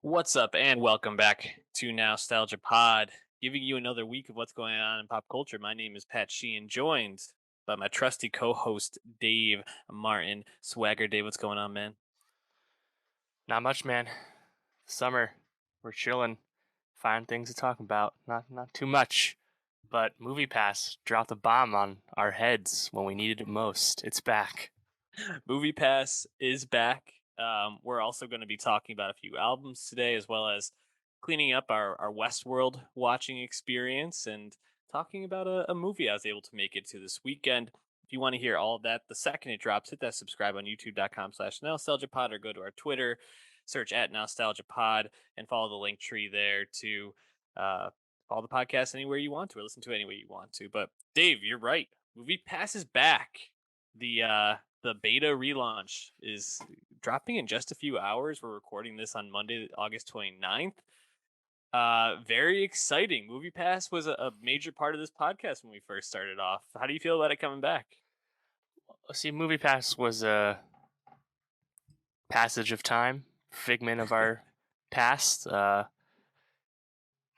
What's up, and welcome back to Nowstalgia Pod, giving you another week of what's going on in pop culture. My name is Pat Sheehan, joined by my trusty co-host Dave Martin. Swagger Dave, what's going on, man? Not much, man. Summer, we're chilling, find things to talk about. Not too much, but MoviePass dropped a bomb on our heads when we needed it most. It's back. MoviePass is back. We're also going to be talking about a few albums today, as well as cleaning up our Westworld watching experience and talking about a movie I was able to make it to this weekend. If you want to hear all of that, the second it drops, hit that subscribe on youtube.com/nostalgiapod or go to our Twitter, search at nostalgiapod, and follow the link tree there to uh, follow the podcast anywhere you want to or listen to it any way you want to. But Dave, you're right. Movie Pass is back. The beta relaunch is dropping in just a few hours. We're recording this on Monday, August 29th. Very exciting. Movie Pass was a major part of this podcast when we first started off. How do you feel about it coming back? See, MoviePass was a passage of time, figment of our past.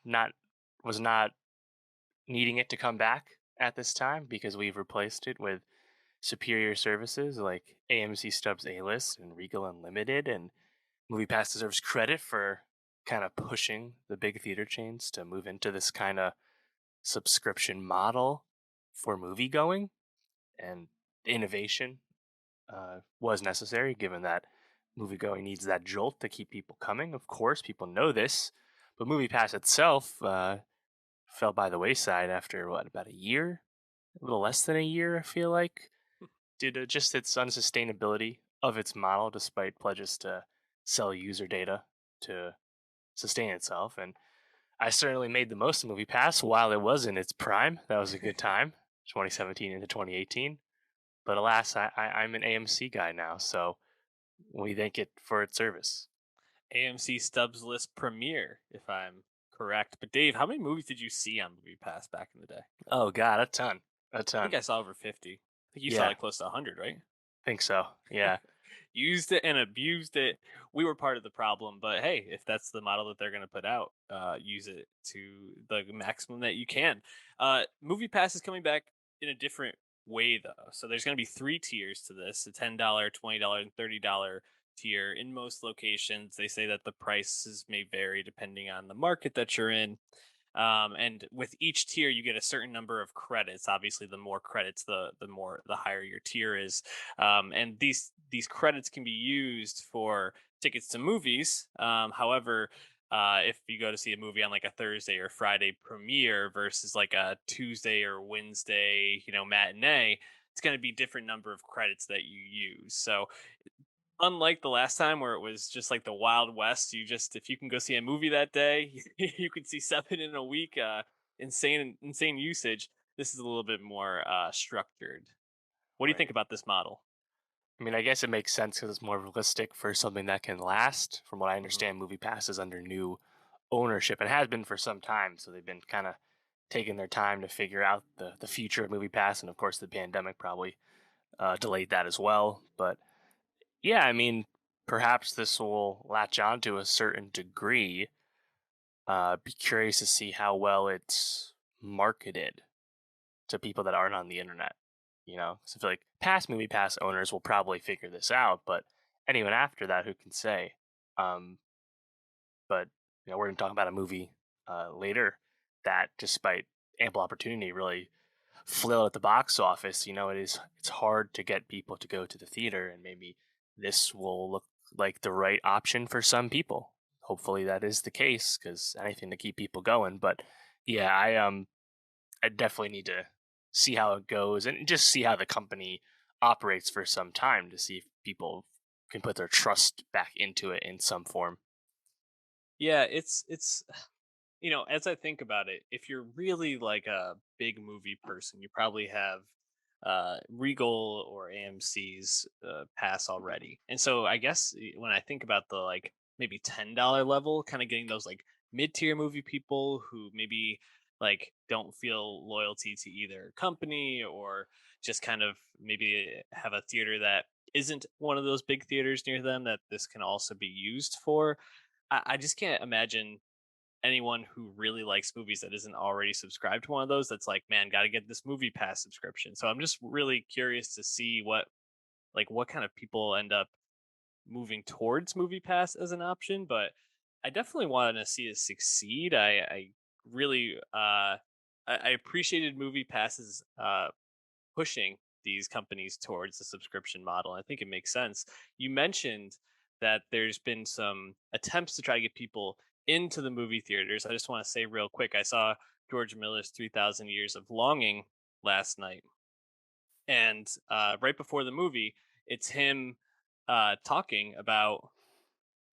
Not was not needing it to come back at this time because we've replaced it with superior services like AMC Stubs A-List and Regal Unlimited, and MoviePass deserves credit for kind of pushing the big theater chains to move into this kind of subscription model for movie going. And innovation was necessary given that movie going needs that jolt to keep people coming. Of course, people know this, but MoviePass itself fell by the wayside after what, about a year? A little less than a year, I feel like, due to just its unsustainability of its model, despite pledges to sell user data to sustain itself. And I certainly made the most of MoviePass while it was in its prime. That was a good time, 2017 into 2018. But alas, I'm an AMC guy now, so we thank it for its service. AMC Stubs List premiere, if I'm correct. But Dave, how many movies did you see on Movie Pass back in the day? Oh God, a ton, a I think ton. I saw over 50. I think you saw Yeah, like close to 100, right? think so. Yeah, Used it and abused it. We were part of the problem, but hey, if that's the model that they're going to put out, use it to the maximum that you can. Movie Pass is coming back in a different way, though. So there's going to be three tiers to this: a $10, $20, and $30 tier. In most locations, they say that the prices may vary depending on the market that you're in. And with each tier, you get a certain number of credits. Obviously, the more credits, the higher your tier is. And these credits can be used for tickets to movies. However, if you go to see a movie on like a Thursday or Friday premiere versus like a Tuesday or Wednesday, matinee, it's going to be different number of credits that you use. So unlike the last time where it was just like the Wild West, if you can go see a movie that day, you could see seven in a week. Insane usage. This is a little bit more structured. What do you think right. about this model? I mean, I guess it makes sense because it's more realistic for something that can last. From what I Hmm. understand, MoviePass is under new ownership and has been for some time. So they've been kind of taking their time to figure out the future of MoviePass, and of course, the pandemic probably delayed that as well. But yeah, I mean, perhaps this will latch on to a certain degree. Be curious to see how well it's marketed to people that aren't on the internet. So I feel like past MoviePass owners will probably figure this out, but anyone after that, who can say? Um, but we're going to talk about a movie later that, despite ample opportunity, really flailed at the box office. It's hard to get people to go to the theater, and maybe this will look like the right option for some people. Hopefully, that is the case because anything to keep people going. But yeah, I definitely need to see how it goes and just see how the company operates for some time to see if people can put their trust back into it in some form. Yeah, it's as I think about it, if you're really like a big movie person, you probably have Regal or AMC's pass already. And so I guess when I think about the like maybe $10 level, kind of getting those like mid-tier movie people who maybe like don't feel loyalty to either company or just kind of maybe have a theater that isn't one of those big theaters near them that this can also be used for. I just can't imagine anyone who really likes movies that isn't already subscribed to one of those that's like, man, got to get this movie pass subscription. So I'm just really curious to see what kind of people end up moving towards movie pass as an option. But I definitely want to see it succeed. I really I appreciated movie passes pushing these companies towards the subscription model. I think it makes sense. You mentioned that there's been some attempts to try to get people into the movie theaters. I just want to say real quick, I saw George Miller's 3000 Years of Longing last night. And right before the movie, it's him talking about,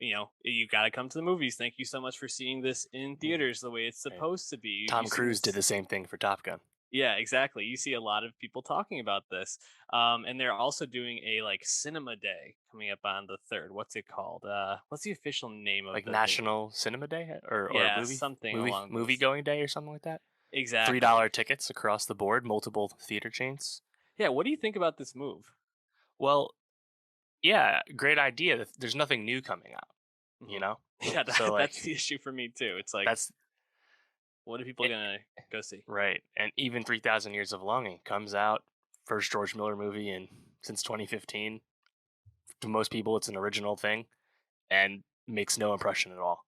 you got to come to the movies. Thank you so much for seeing this in Mhm. theaters the way it's Right. supposed to be. You Tom see Cruise did this. the same thing for Top Gun. Yeah, exactly. You see a lot of people talking about this. And they're also doing a like cinema day coming up on the 3rd. What's it called? What's the official name of Like the thing? National Cinema Day or Yeah, movie something movie along movie those. going day or something like that. $3 Exactly. tickets across the board, multiple theater chains. Yeah, what do you think about this move? Well, yeah, great idea. There's nothing new coming out, you Hmm. know? Yeah, So that's like the issue for me too. It's like, that's what are people it, gonna go see? right. And even 3000 Years of Longing comes out, first George Miller movie in since 2015. To most people it's an original thing and makes no impression at all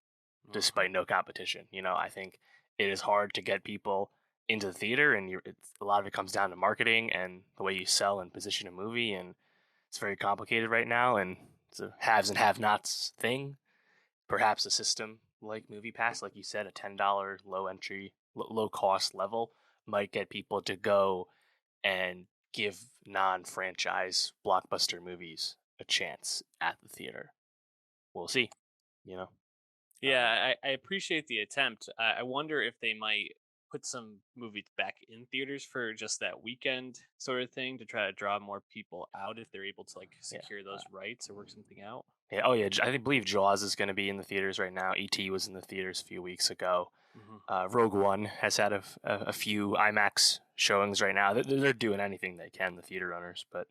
Hmm. despite no competition. I think it is hard to get people into the theater, and a lot of it comes down to marketing and the way you sell and position a movie, and it's very complicated right now, and it's a haves and have-nots thing. Perhaps a system like MoviePass, like you said, a $10 low entry, low cost level might get people to go and give non-franchise blockbuster movies a chance at the theater. We'll see. You know. Um, Yeah, I appreciate the attempt. I wonder if they might put some movies back in theaters for just that weekend sort of thing to try to draw more people out if they're able to like yeah. secure those rights or work something out. Yeah. Oh yeah. Believe Jaws is going to be in the theaters right now. E.T. was in the theaters a few weeks ago. Hmm. Rogue One has had a few IMAX showings right now. They're doing anything they can, the theater owners. But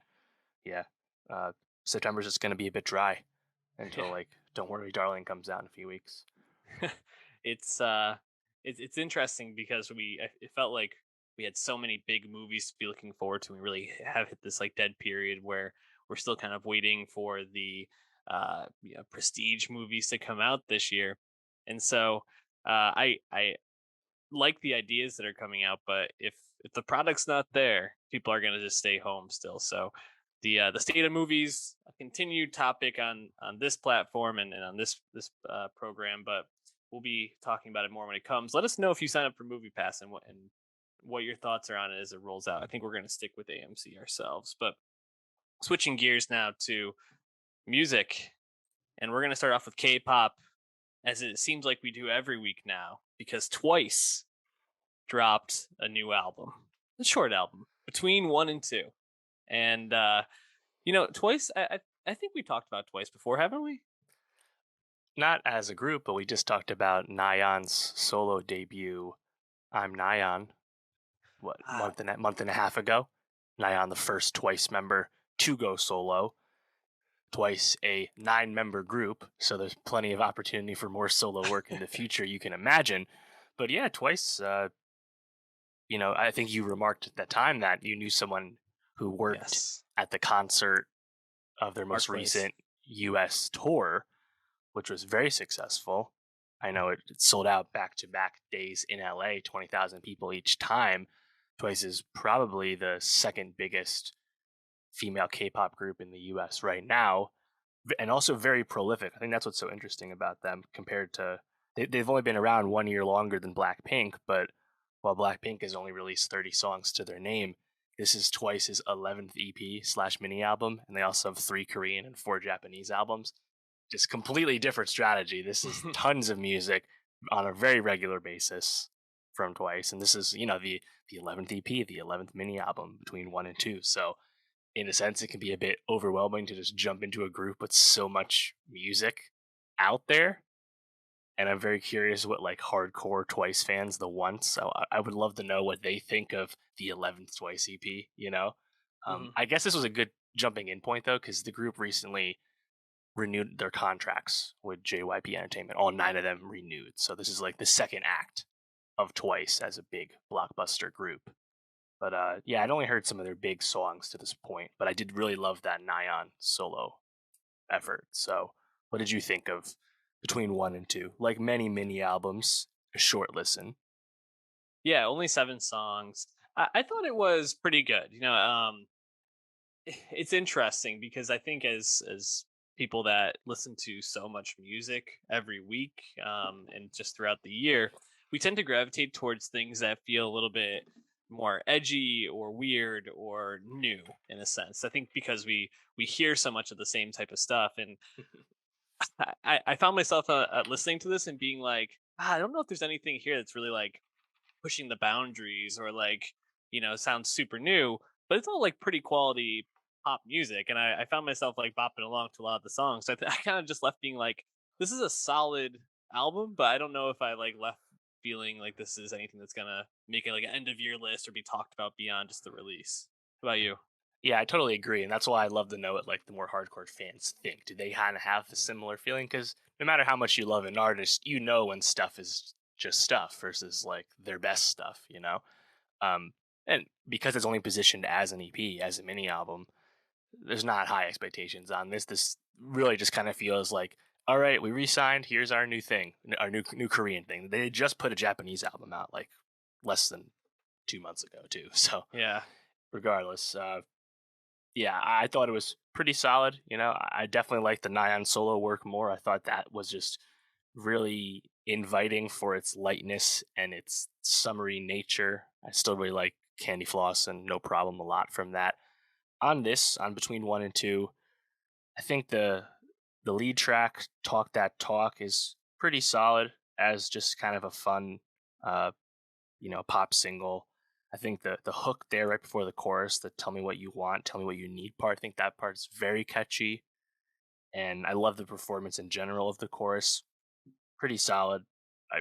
yeah, uh, September's just going to be a bit dry until Yeah. like Don't Worry, Darling comes out in a few weeks. it's it's interesting because it felt like we had so many big movies to be looking forward to. We really have hit this like dead period where we're still kind of waiting for the prestige movies to come out this year. And so I like the ideas that are coming out, but if the product's not there, people are gonna just stay home still. So the state of movies, a continued topic on this platform and on this program, but we'll be talking about it more when it comes. Let us know if you sign up for Movie Pass and what your thoughts are on it as it rolls out. I think we're gonna stick with AMC ourselves, but switching gears now to music, and we're gonna start off with K-pop, as it seems like we do every week now, because Twice dropped a new album, a short album between 1 and 2. And Twice. I think we talked about Twice before, haven't we? Not as a group, but we just talked about Nyan's solo debut. I'm Nyan. What Ah, month and a half ago? Nyan, the first Twice member to go solo. Twice a 9-member group, so there's plenty of opportunity for more solo work in the future, you can imagine. But yeah, Twice, I think you remarked at that time that you knew someone who worked yes, at the concert of their most Barclays. recent US tour, which was very successful. I know it sold out back to back days in LA, 20,000 people each time. Twice is probably the second biggest female K pop group in the US right now, and also very prolific. I think that's what's so interesting about them compared to they've only been around 1 year longer than Blackpink, but while Blackpink has only released 30 songs to their name, this is Twice's 11th EP slash mini album, and they also have 3 Korean and 4 Japanese albums. Just completely different strategy. This is tons of music on a very regular basis from Twice, and this is the 11th EP, the 11th mini album between 1 and 2. So in a sense, it can be a bit overwhelming to just jump into a group with so much music out there. And I'm very curious what like hardcore Twice fans, the once. So I would love to know what they think of the 11th Twice EP. Hmm. I guess this was a good jumping in point though, because the group recently renewed their contracts with JYP Entertainment. All 9 of them renewed. So this is like the second act of Twice as a big blockbuster group. But yeah, I'd only heard some of their big songs to this point, but I did really love that Nyan solo effort. So, what did you think of between 1 and 2? Like many mini albums, a short listen. Yeah, only 7 songs. I thought it was pretty good. It's interesting because I think as people that listen to so much music every week, and just throughout the year, we tend to gravitate towards things that feel a little bit more edgy or weird or new in a sense. I think because we hear so much of the same type of stuff, and I found myself listening to this and being like, I don't know if there's anything here that's really like pushing the boundaries or like sounds super new, but it's all like pretty quality pop music, and I found myself like bopping along to a lot of the songs. So I kind of just left being like, this is a solid album, but I don't know if I like left feeling like this is anything that's gonna make it like an end of year list or be talked about beyond just the release. What about you? Yeah, I totally agree, and that's why I love to know what like the more hardcore fans think. Do they kind of have the similar feeling? Because no matter how much you love an artist, you know when stuff is just stuff versus like their best stuff, you know. Um, and because it's only positioned as an EP, as a mini album, there's not high expectations on this. This really just kind of feels like, all right, we re-signed. Here's our new thing, our new Korean thing. They just put a Japanese album out like less than 2 months ago too. So Yeah. regardless, yeah, I thought it was pretty solid. You know, I definitely liked the Nyan solo work more. I thought that was just really inviting for its lightness and its summery nature. I still really like Candy Floss and No Problem a lot from that. On this, on between 1 and 2, I think the lead track, Talk That Talk, is pretty solid as just kind of a fun uh pop single. I think the hook there right before the chorus, the "Tell me what you want, tell me what you need" part. I think that part is very catchy, and I love the performance in general of the chorus. Pretty solid,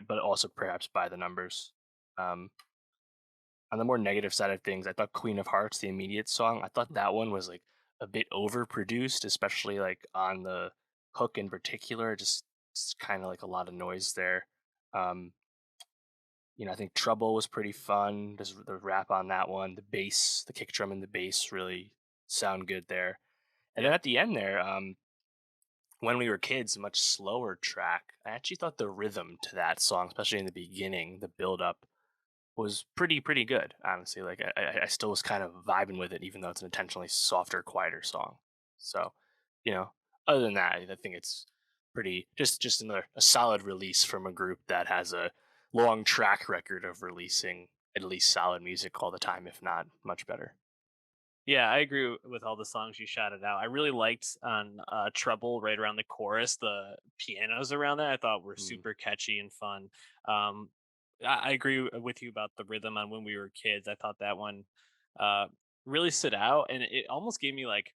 but also perhaps by the numbers. Um, on the more negative side of things, I thought "Queen of Hearts," the immediate song, I thought that one was like a bit overproduced, especially like on the hook in particular. Just kind of like a lot of noise there. Um, I think Trouble was pretty fun. Just the rap on that one, the bass, the kick drum and the bass really sound good there. And then Yeah. at the end there, when we were kids, a much slower track. I actually thought the rhythm to that song, especially in the beginning, the build up was pretty good. Honestly, like I still was kind of vibing with it, even though it's an intentionally softer, quieter song. So, you know, other than that, I think it's pretty just another a solid release from a group that has a long track record of releasing at least solid music all the time, if not much better. Yeah, I agree with all the songs you shouted out. I really liked on Trouble right around the chorus, the pianos around that I thought were Mm. super catchy and fun. Um, I agree with you about the rhythm on When We Were Kids. I thought that one uh, really stood out, and it almost gave me like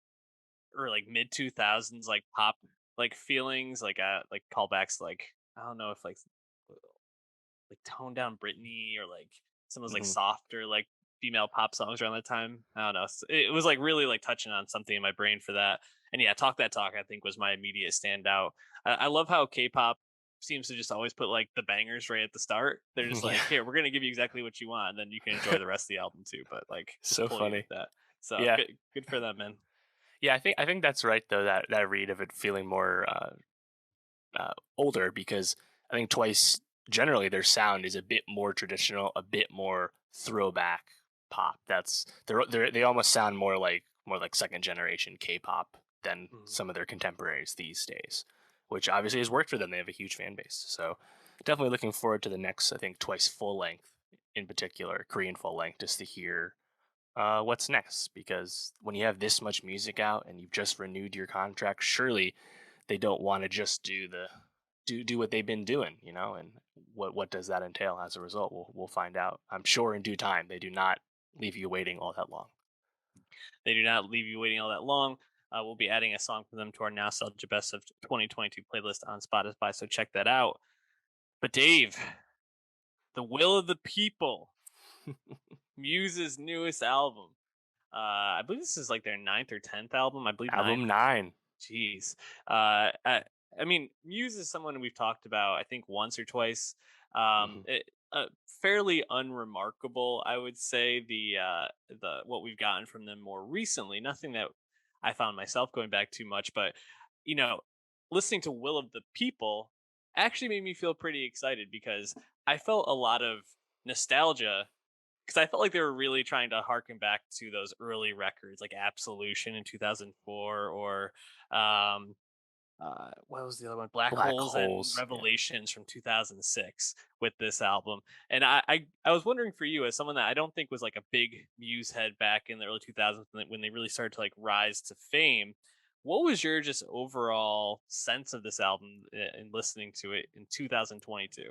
or like mid 2000s like pop like feelings, like callbacks, like I don't know if like toned down Britney or like some of those like Hmm. softer like female pop songs around that time. I don't know. It was like really like touching on something in my brain for that. And yeah, Talk That Talk I think was my immediate standout. I love how K-pop seems to just always put like the bangers right at the start. They're just Yeah, like, here, we're gonna give you exactly what you want, and then you can enjoy the rest of the album too. But like, just so pull you with funny. that. So Yeah, good for them, man. yeah. I think that's right though. That read of it feeling more older because I think Twice generally their sound is a bit more traditional, a bit more throwback pop. They almost sound more like second generation K-pop than Mhm. some of their contemporaries these days, which obviously has worked for them. They have a huge fan base, so definitely looking forward to the next. I think Twice full length, in particular Korean full length, just to hear what's next. Because when you have this much music out and you've just renewed your contract, surely they don't want to just do what they've been doing, and what does that entail as a result? We'll find out. I'm sure in due time. They do not leave you waiting all that long. They do not leave you waiting all that long. We'll be adding a song from them to our Nostalgia Best of 2022 playlist on Spotify, so check that out. But Dave, The Will of the People, Muse's newest album. I believe this is like their ninth or 10th album. I believe ninth. Album 9. Jeez. I mean, Muse is someone we've talked about, I think, once or twice. Hmm. Fairly unremarkable, I would say. The what we've gotten from them more recently. Nothing that I found myself going back too much, but you know, listening to Will of the People actually made me feel pretty excited because I felt a lot of nostalgia because I felt like they were really trying to harken back to those early records like Absolution in 2004 or um what was the other one? Black Black Holes and holes. Yeah. Revelations from 2006 with this album. And I was wondering for you as someone that I don't think was like a big Muse head back in the early 2000s when they really started to like rise to fame. What was your just overall sense of this album in listening to it in 2022?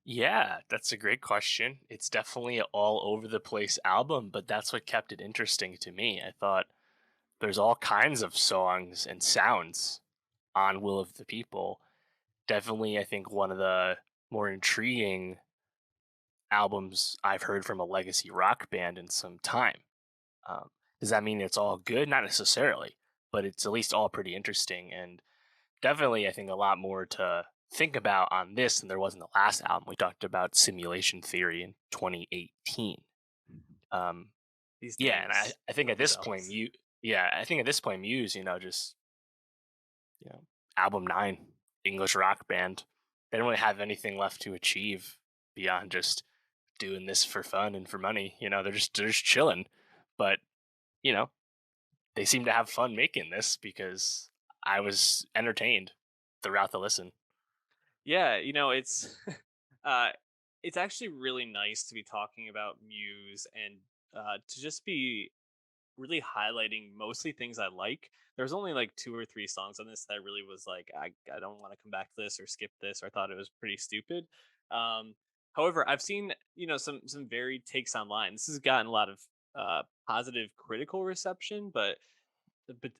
Yeah, that's a great question. It's definitely a all over the place album, but that's what kept it interesting to me. I thought there's all kinds of songs and sounds on Will of the People. Definitely, I think one of the more intriguing albums I've heard from a legacy rock band in some time. Um, does that mean it's all good? Not necessarily, but it's at least all pretty interesting. And definitely, I think a lot more to think about on this than there was in the last album. We talked about Simulation Theory in 2018. Um, These yeah, and I, names I think at this point, themselves. Muse, just album 9, English rock band. They don't really have anything left to achieve beyond just doing this for fun and for money. They're just chilling. But, you know, they seem to have fun making this because I was entertained throughout the listen. Yeah, uh it's actually really nice to be talking about Muse and to just be really highlighting mostly things I like. There's only like two or three songs on this that I really was like, I don't want to come back to this or skip this or I thought it was pretty stupid. Um, However, I've seen some varied takes online. This has gotten a lot of positive critical reception, but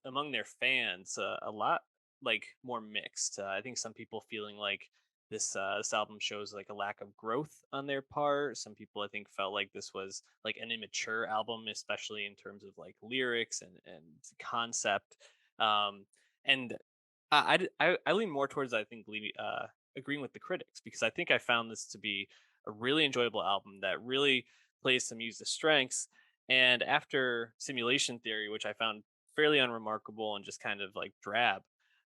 among their fans, a lot like more mixed. I think some people feeling like this album shows like a lack of growth on their part. Some people I think felt like this was like an immature album, especially in terms of like lyrics and concept. Um, and I lean more towards I think agreeing with the critics because I think I found this to be a really enjoyable album that really plays to Muse's strengths. And after Simulation Theory, which I found fairly unremarkable and just kind of like drab,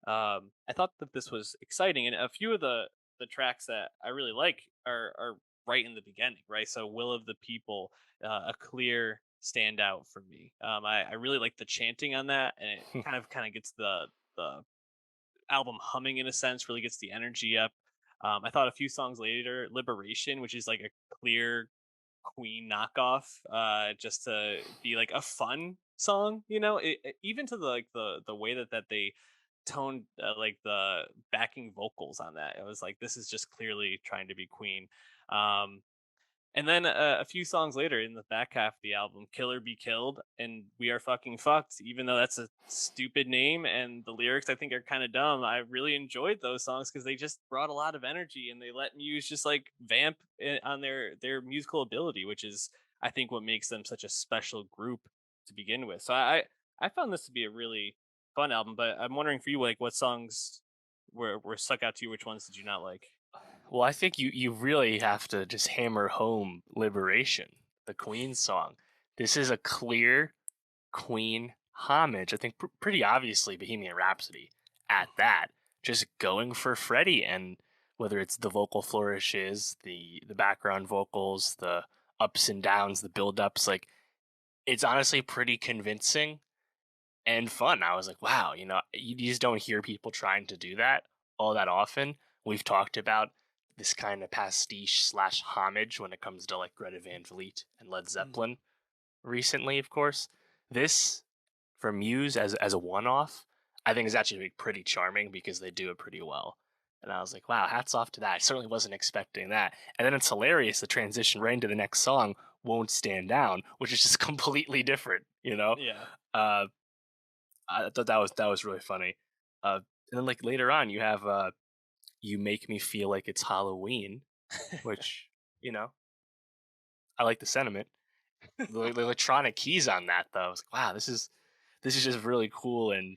I thought that this was exciting. And a few of the tracks that I really like are right in the beginning, right? So Will of the People, a clear standout for me. I really like the chanting on that, and it kind of gets the album humming in a sense, really gets the energy up. I thought a few songs later, Liberation, which is like a clear Queen knockoff, just to be like a fun song, even to the way that they toned like the backing vocals on that. It was like this is just clearly trying to be Queen. Um, and then a few songs later in the back half of the album, Killer Be Killed and We Are Fucking Fucked, even though that's a stupid name and the lyrics I think are kind of dumb, I really enjoyed those songs because they just brought a lot of energy and they let Muse just like vamp on their musical ability, which is I think what makes them such a special group to begin with. So I found this to be a really fun album, but I'm wondering for you, like what songs were stuck out to you? Which ones did you not like? Well, I think you really have to just hammer home Liberation, the Queen song. This is a clear Queen homage. I think pretty obviously Bohemian Rhapsody at that. Just going for Freddie, and whether it's the vocal flourishes, the background vocals, the ups and downs, the build ups, like it's honestly pretty convincing and fun. I was like, wow, you just don't hear people trying to do that all that often. We've talked about this kind of pastiche slash homage when it comes to like Greta Van Fleet and Led Mhm. Zeppelin recently, of course. This for Muse as a one off, I think is actually pretty charming because they do it pretty well. And I was like, wow, hats off to that. I certainly wasn't expecting that. And then it's hilarious the transition right into the next song, Won't Stand Down, which is just completely different. Yeah. Uh, I thought that was really funny. And then like later on, you have "You Make Me Feel Like It's Halloween," which you know I like the sentiment. The electronic keys on that though, I was like, wow, this is just really cool and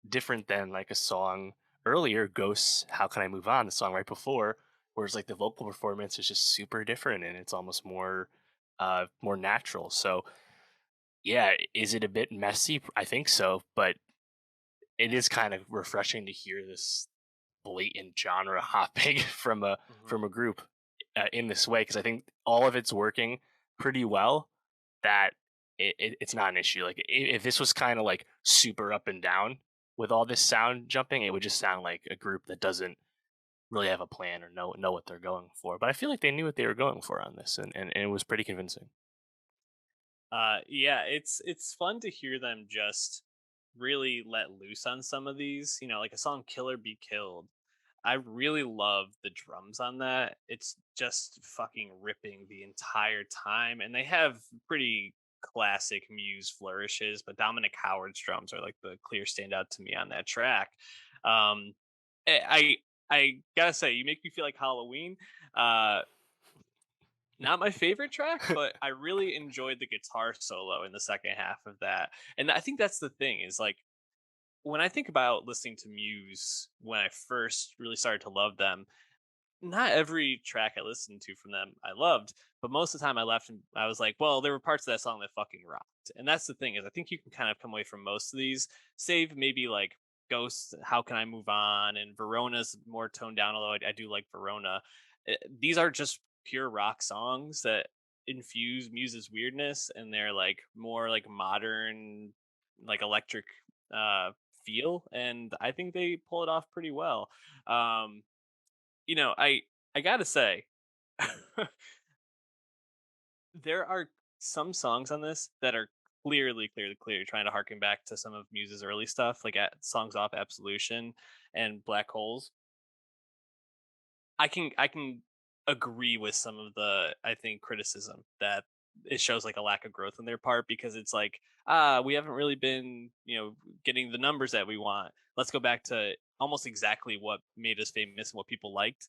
different than like a song earlier, Ghosts, How Can I Move On, the song right before, whereas like the vocal performance is just super different and it's almost more natural. So yeah, is it a bit messy? I think so, but it is kind of refreshing to hear this blatant genre hopping Mhm. from a group in this way, because I think all of it's working pretty well. That it's not an issue. Like if this was kind of like super up and down with all this sound jumping, it would just sound like a group that doesn't really have a plan or know what they're going for. But I feel like they knew what they were going for on this, and it was pretty convincing. Yeah, it's fun to hear them just really let loose on some of these. You know, like a song "Killer Be Killed." I really love the drums on that. It's just fucking ripping the entire time, and they have pretty classic Muse flourishes. But Dominic Howard's drums are like the clear standout to me on that track. Um, I gotta say, you make me feel like Halloween. Uh, Not my favorite track, but I really enjoyed the guitar solo in the second half of that. And I think that's the thing is like when I think about listening to Muse when I first really started to love them, not every track I listened to from them I loved, but most of the time I left and I was like, well, there were parts of that song that fucking rocked. And that's the thing is I think you can kind of come away from most of these, save maybe like Ghost, How Can I Move On, and Verona's more toned down, although I do like Verona. These are just pure rock songs that infuse Muse's weirdness and they're like more like modern, like electric uh feel. And I think they pull it off pretty well. Um you know, I gotta say, there are some songs on this that are clearly trying to harken back to some of Muse's early stuff, like at songs off Absolution and Black Holes. I can agree with some of the I think criticism that it shows like a lack of growth on their part because it's like we haven't really been getting the numbers that we want. Let's go back to almost exactly what made us famous and what people liked.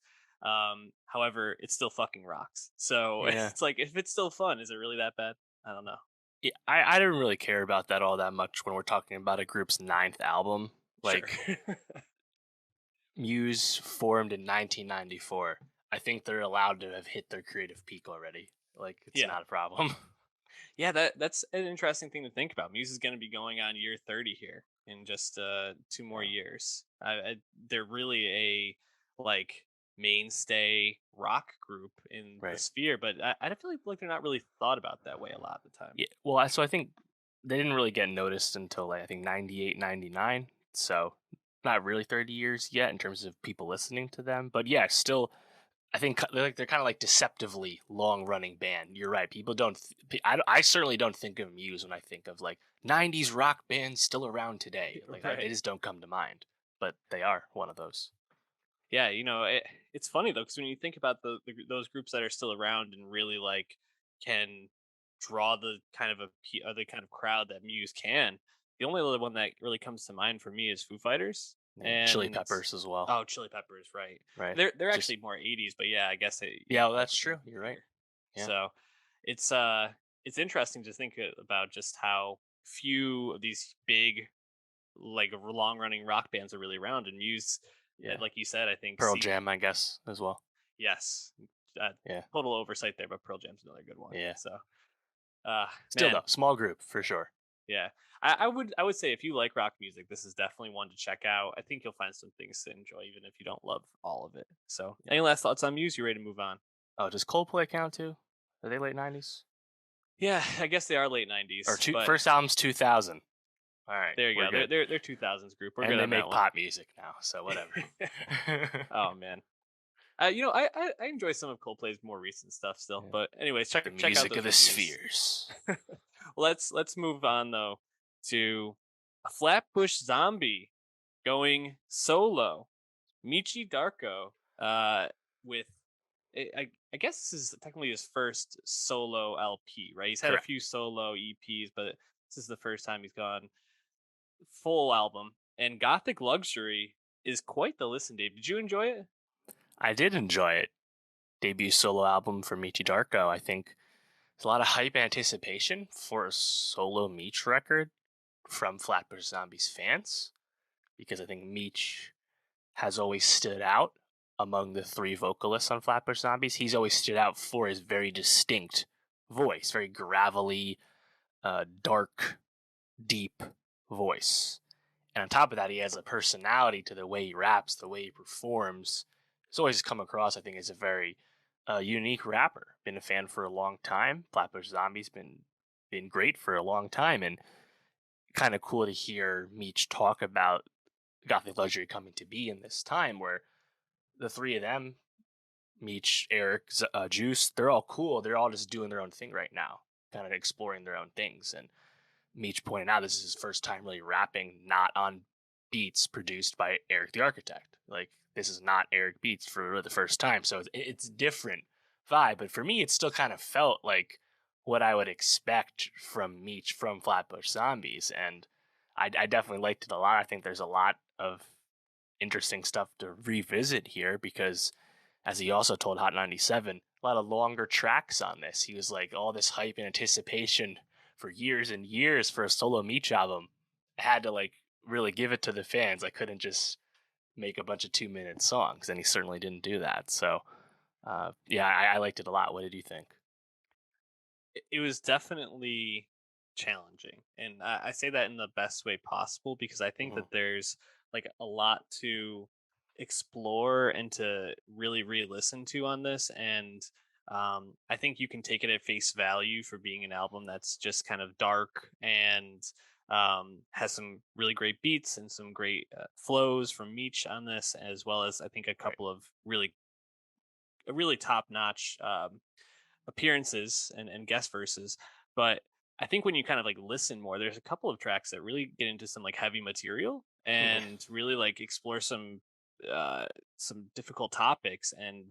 However, it still fucking rocks. So Yeah. it's like if it's still fun, is it really that bad? I don't know. Yeah, I don't really care about that all that much when we're talking about a group's ninth album. Sure. Like Muse formed in 1994. I think they're allowed to have hit their creative peak already. Like it's Yeah. not a problem. Yeah, that's an interesting thing to think about. Muse is going to be going on year 30 here in just 2 more Yeah. years. They're really a like mainstay rock group in the Right. sphere, but I feel like they're not really thought about that way a lot of the time. Yeah. Well, so I think they didn't really get noticed until like I think 98, 99. So not really 30 years yet in terms of people listening to them. But yeah, still I think they're kind of like deceptively long running band. You're right. People don't. I certainly don't think of Muse when I think of like '90s rock bands still around today. Like they Right. just don't come to mind. But they are one of those. Yeah, it's funny though because when you think about those groups that are still around and really like can draw the kind of the kind of crowd that Muse can, the only other one that really comes to mind for me is Foo Fighters Yeah, Chili and Peppers as well. oh, Chili Peppers, right? Right. They're Just actually more '80s, but yeah, I guess yeah. Well, both that's of them true. You're right. here. Yeah. So it's interesting to think about just how few of these big like long running rock bands are really around and Muse Yeah. like you said, I think Pearl see Jam, I guess, as well. yes. Uh, Yeah. Total oversight there, but Pearl Jam's another good one. Yeah. So, Still man, though, small group for sure. yeah. I would say if you like rock music, this is definitely one to check out. I think you'll find some things to enjoy, even if you don't love all of it. So, Yeah. any last thoughts on Muse? You ready to move on? Oh, does Coldplay count too? Are they late '90s Yeah, I guess they are late or '90s, but first album's 2000? All right, there you we're go. good. They're 2000s group. We're And good they on that make one. pop music now, so whatever. Oh man. I enjoy some of Coldplay's more recent stuff still, Yeah. but anyways, The check out music those of the reviews. spheres. Let's move on though to a Flatbush Zombie going solo. Meechy Darko, with I guess this is technically his first solo LP, right? He's had a few Correct. solo EPs, but this is the first time he's gone full album. And Gothic Luxury is quite the listen, Dave. Did you enjoy it? I did enjoy it. Debut solo album for Meechy Darko. I think there's a lot of hype anticipation for a solo Meech record from Flatbush Zombies fans. because I think Meech has always stood out among the three vocalists on Flatbush Zombies. He's always stood out for his very distinct voice, very gravelly, dark, deep voice. And on top of that, he has a personality to the way he raps, the way he performs. He's always come across, I think, as a very unique rapper. Been a fan for a long time. Flatbush Zombies been great for a long time, and kind of cool to hear Meech talk about Gothic Luxury coming to be in this time where the three of them, Meech, Eric, Juice, they're all cool. They're all just doing their own thing right now, kind of exploring their own things. And Meech pointed out this is his first time really rapping, not on beats produced by Eric the Architect. Like, this is not Eric beats for the first time, so it's different vibe. But for me, it still kind of felt like what I would expect from Meech from Flatbush Zombies, and I definitely liked it a lot. I think there's a lot of interesting stuff to revisit here because, as he also told Hot 97, a lot of longer tracks on this. He was like, all this hype and anticipation for years and years for a solo Meech album. I had to like really give it to the fans. I couldn't just make a bunch of 2-minute songs, and he certainly didn't do that. So, yeah, I liked it a lot. What did you think? It was definitely challenging, and I say that in the best way possible because I think Hmm. that there's like a lot to explore and to really re-listen to on this, and I think you can take it at face value for being an album that's just kind of dark and has some really great beats and some great flows from Meech on this, as well as I think a Right. couple of really top notch appearances and guest verses. But I think when you kind of like listen more, there's a couple of tracks that really get into some like heavy material and really like explore uh some difficult topics. And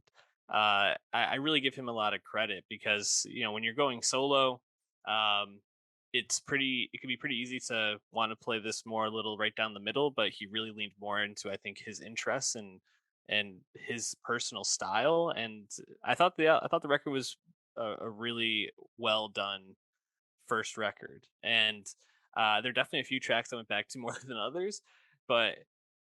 I really give him a lot of credit because when you're going solo, um it can be pretty easy to want to play this more a little right down the middle, but he really leaned more into I think his interests and his personal style. And I thought the record was a really well done first record. And there are definitely a few tracks I went back to more than others, but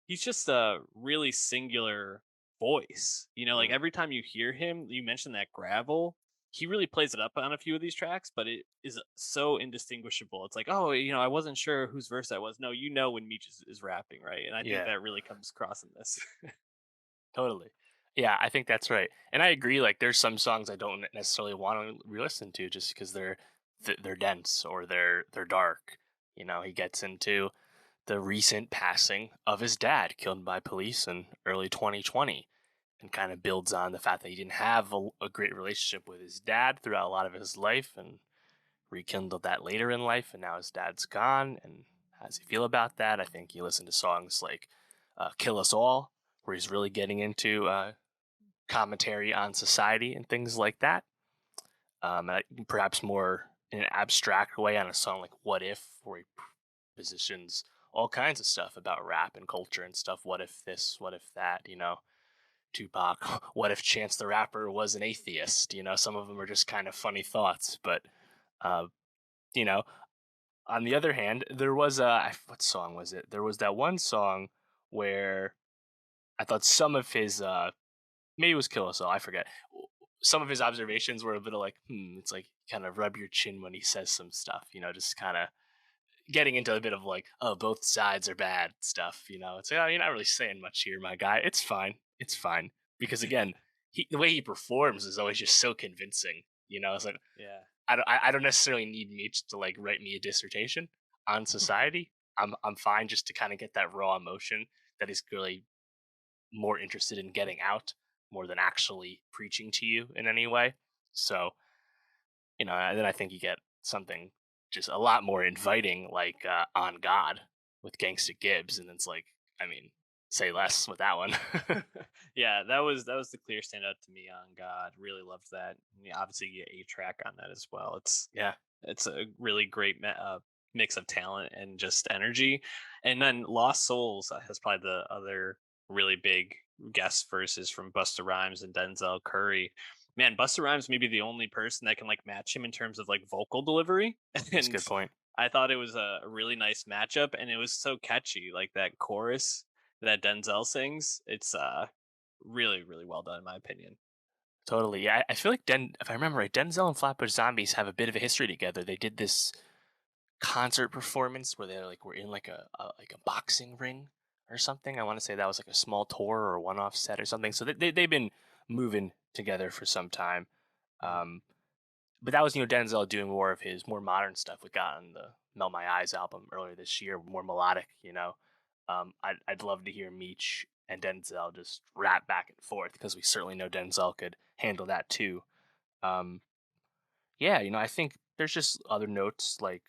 he's just a really singular voice. Like Mm. every time you hear him, you mentioned that gravel. He really plays it up on a few of these tracks, but it is so indistinguishable. It's like, oh, I wasn't sure whose verse that was. No, when Meech is rapping, right? And I think Yeah. that really comes across in this. Totally. Yeah, I think that's right. And I agree, like there's some songs I don't necessarily want to re-listen to just because they're dense or they're dark. He gets into the recent passing of his dad, killed by police in early 2020, and kind of builds on the fact that he didn't have a great relationship with his dad throughout a lot of his life and rekindled that later in life, and now his dad's gone. And how does he feel about that? I think you listen to songs like Kill Us All, where he's really getting into commentary on society and things like that. Perhaps more in an abstract way on a song like What If, where he positions all kinds of stuff about rap and culture and stuff. What if this? What if that? Tupac. What if Chance the Rapper was an atheist? Some of them are just kind of funny thoughts. But, uh, you know, on the other hand, there was what song was it? There was that one song where I thought some of his maybe it was Kill Us All, I forget. Some of his observations were a bit of like, it's like kind of rub your chin when he says some stuff, just kind of getting into a bit of like, oh, both sides are bad stuff, It's like, oh, you're not really saying much here, my guy. It's fine. It's fine. Because again, the way he performs is always just so convincing, It's like, Yeah. I don't necessarily need Meech to like write me a dissertation on society. I'm fine just to kind of get that raw emotion that is really more interested in getting out more than actually preaching to you in any way. So, and then I think you get something just a lot more inviting, like On God with Gangsta Gibbs. And it's like, I mean, say less with that one. Yeah, that was the clear standout to me on God. Really loved that. Yeah, obviously, you get a track on that as well. Yeah, It's a really great mix of talent and just energy. And then Lost Souls has probably the other really big guest verses from Busta Rhymes and Denzel Curry. Man, Busta Rhymes may be the only person that can like match him in terms of like vocal delivery. that's a And good point. I thought it was a really nice matchup, and it was so catchy, like that chorus that Denzel sings. It's really really well done in my opinion. Totally. Yeah, I feel like if I remember right, Denzel and Flatbush Zombies have a bit of a history together. They did this concert performance where they were in like a boxing ring or something. I want to say that was like a small tour or a one-off set or something. So they've been moving together for some time. Mhm. Um, but that was Denzel doing more of his more modern stuff. We got on the Melt My Eyes album earlier this year, more melodic. I'd love to hear Meech and Denzel just rap back and forth because we certainly know Denzel could handle that too. Um, yeah, I think there's just other notes like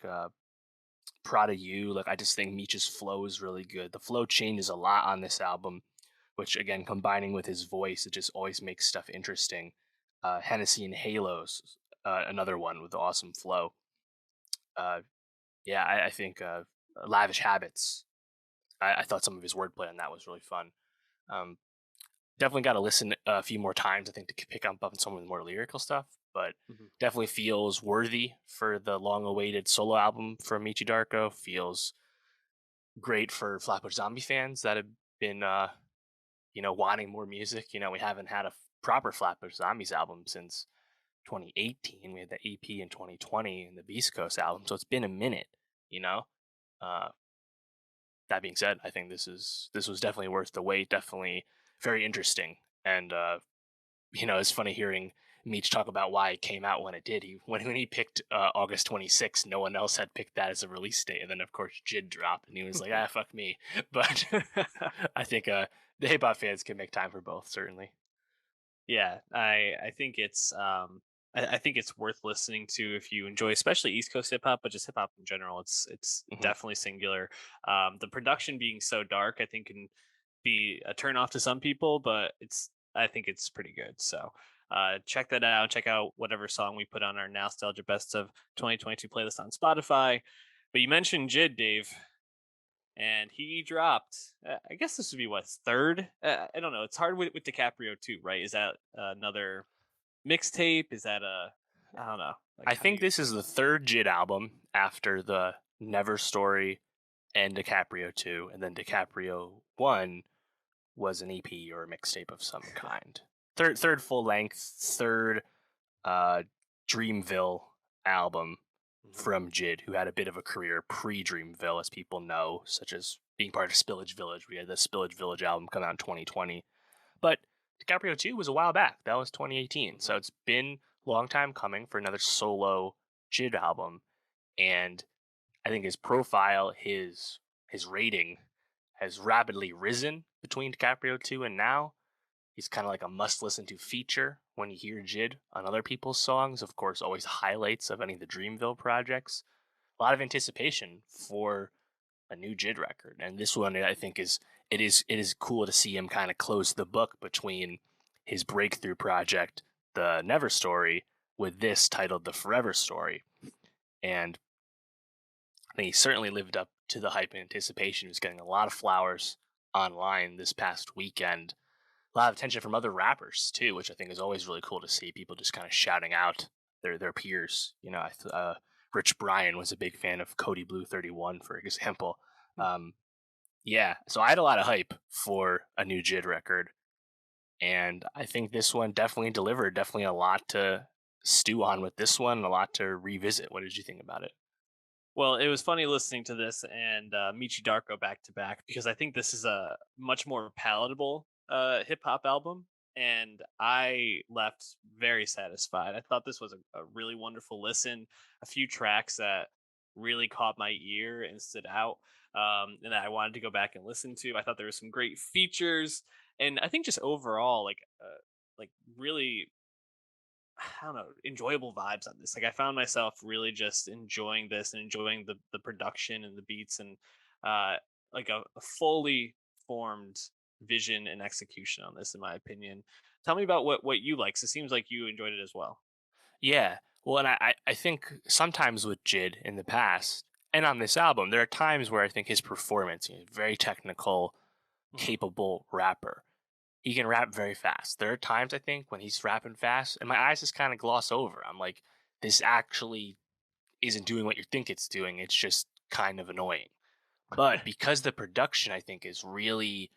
Proud of You. Like I just think Meech's flow is really good. The flow changes a lot on this album, which again combining with his voice, it just always makes stuff interesting. Hennessy and Halos, another one with awesome flow. Uh, yeah, I think Lavish Habits. I thought some of his wordplay on that was really fun. Um, Definitely got to listen a few more times, I think, to pick up on some of the more lyrical stuff. But Mhm. definitely feels worthy for the long-awaited solo album from Meechy Darko. Feels great for Flatbush Zombie fans that have been, wanting more music. We haven't had a proper Flatbush Zombies album since 2018. We had the EP in 2020 and the Beast Coast album, so it's been a minute. You know. Uh, that being said, I think this was definitely worth the wait. Definitely very interesting, and it's funny hearing Meech talk about why it came out when it did. When he picked August 26th, no one else had picked that as a release date, and then of course Jid dropped, and he was like, fuck me. But I think the hip hop fans can make time for both, certainly. Yeah, I think it's I think it's worth listening to if you enjoy, especially East Coast hip hop, but just hip hop in general. It's Hmm. definitely singular. The production being so dark, I think can be a turn off to some people, but I think it's pretty good. So check that out. Check out whatever song we put on our Nostalgia Best of 2022 playlist on Spotify. But you mentioned Jid, Dave, and he dropped. I guess this would be what's third. I don't know. It's hard with DiCaprio too, right? Is that another mixtape? Is that a I don't know. Like I how do think you? this is the third Jid album after the Never Story and DiCaprio 2, and then DiCaprio 1 was an EP or a mixtape of some kind. Third full length, third uh, Dreamville album Mhm. from Jid, who had a bit of a career pre Dreamville, as people know, such as being part of Spillage Village. We had the Spillage Village album come out in 2020. But DiCaprio 2 was a while back. That was 2018. So Mhm. it's been a long time coming for another solo Jid album. And I think his profile, his rating has rapidly risen between DiCaprio 2 and now. He's kind of like a must listen to feature when you hear Jid on other people's songs. Of course, always highlights of any of the Dreamville projects. A lot of anticipation for a new Jid record, and this one I think is cool to see him kind of close the book between his breakthrough project, the Never Story, with this titled The Forever Story. And I think he certainly lived up to the hype and anticipation. He was getting a lot of flowers online this past weekend, a lot of attention from other rappers too, which I think is always really cool to see. People just kind of shouting out their peers. Rich Brian was a big fan of Cody Blue 31, for example. Um, yeah, so I had a lot of hype for a new Jid record, and I think this one definitely delivered. Definitely a lot to stew on with this one, a lot to revisit. What did you think about it? Well, it was funny listening to this and Meechy Darko back to back because I think this is a much more palatable hip hop album, and I left very satisfied. I thought this was a really wonderful listen. A few tracks that really caught my ear and stood out, and that I wanted to go back and listen to. I thought there were some great features, and I think just overall, like really I don't know, enjoyable vibes on this. Like I found myself really just enjoying this and enjoying the production and the beats and uh like a fully formed vision and execution on this in my opinion. Tell me about what you like. So it seems like you enjoyed it as well. Yeah, well, and I think sometimes with Jid in the past, and on this album, there are times where I think his performance, very technical, Mhm. capable rapper. He can rap very fast. There are times I think when he's rapping fast, and my eyes just kind of gloss over. I'm like, this actually isn't doing what you think it's doing. It's just kind of annoying. But because the production, I think, is really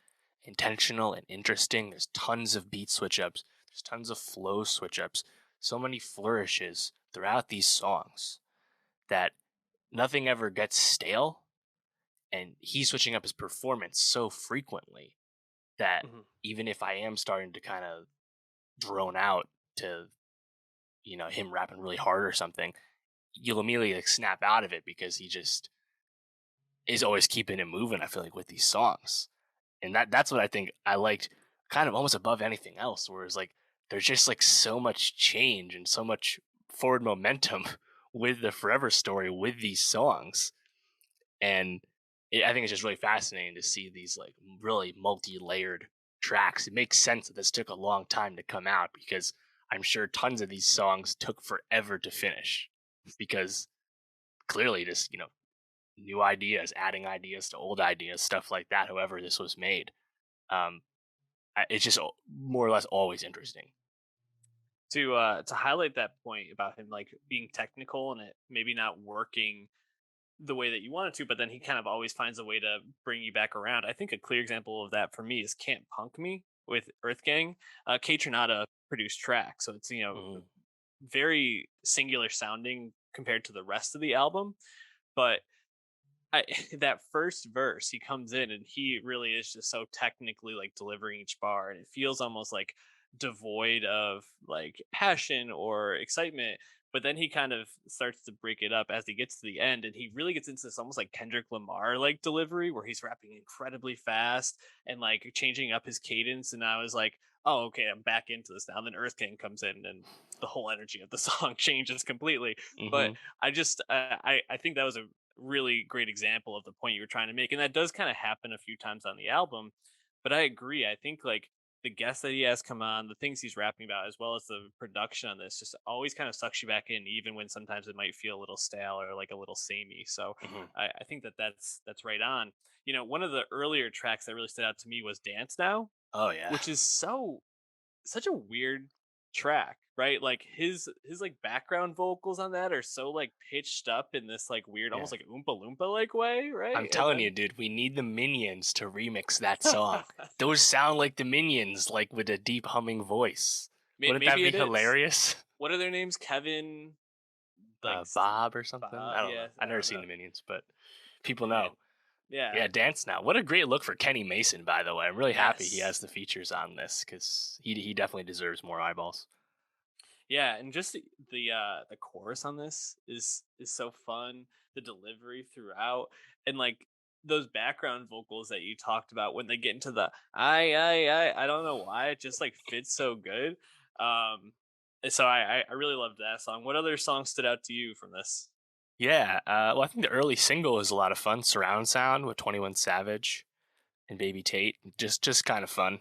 intentional and interesting, there's tons of beat switch ups, there's tons of flow switch ups, so many flourishes throughout these songs that nothing ever gets stale. And he's switching up his performance so frequently that Mhm. even if I am starting to kind of drone out to, him rapping really hard or something, you'll immediately like snap out of it because he just is always keeping it moving, I feel like, with these songs. And that's what I think I liked kind of almost above anything else, whereas like there's just like so much change and so much forward momentum with the Forever Story with these songs. And I think it's just really fascinating to see these like really multi-layered tracks. It makes sense that this took a long time to come out because I'm sure tons of these songs took forever to finish because clearly just new ideas, adding ideas to old ideas, stuff like that. However, this was made, um, it's just more or less always interesting. To highlight that point about him like being technical and it maybe not working the way that you want it to, but then he kind of always finds a way to bring you back around. I think a clear example of that for me is "Can't Punk Me" with Earth Gang. K Tronada produced track, so it's Mhm. very singular sounding compared to the rest of the album. But that first verse, he comes in and he really is just so technically like delivering each bar, and it feels almost like devoid of like passion or excitement. But then he kind of starts to break it up as he gets to the end, and he really gets into this almost like Kendrick Lamar like delivery where he's rapping incredibly fast and like changing up his cadence. And I was like, oh, okay, I'm back into this now. And then Earth King comes in, and the whole energy of the song changes completely. But Mhm. I think that was a really great example of the point you were trying to make, and that does kind of happen a few times on the album. But I agree. I think like the guests that he has come on, the things he's rapping about, as well as the production on this, just always kind of sucks you back in, even when sometimes it might feel a little stale or like a little samey. So Mhm. I think that that's right on. One of the earlier tracks that really stood out to me was "Dance Now," Oh yeah. which is such a weird track, right? Like his like background vocals on that are so like pitched up in this like weird, Yeah. almost like Oompa Loompa like way, I'm right? And telling you, then dude, we need the Minions to remix that song. Those sound like the Minions, like with a deep humming voice. Wouldn't that maybe be it is. hilarious? What are their names? Kevin, like Bob or something? I Bob. don't know. Yeah, I've I never don't seen know. the Minions, but people know. Man, yeah, Yeah, Dance Now. What a great look for Kenny Mason, by the way. I'm really happy he yes. has the features on this because he definitely deserves more eyeballs. Yeah, and just the chorus on this is so fun. The delivery throughout, and like those background vocals that you talked about when they get into the I don't know why it just like fits so good. And so I really loved that song. What other songs stood out to you from this? Yeah, well, I think the early single is a lot of fun. Surround Sound with 21 Savage and Baby Tate. Just kind of fun,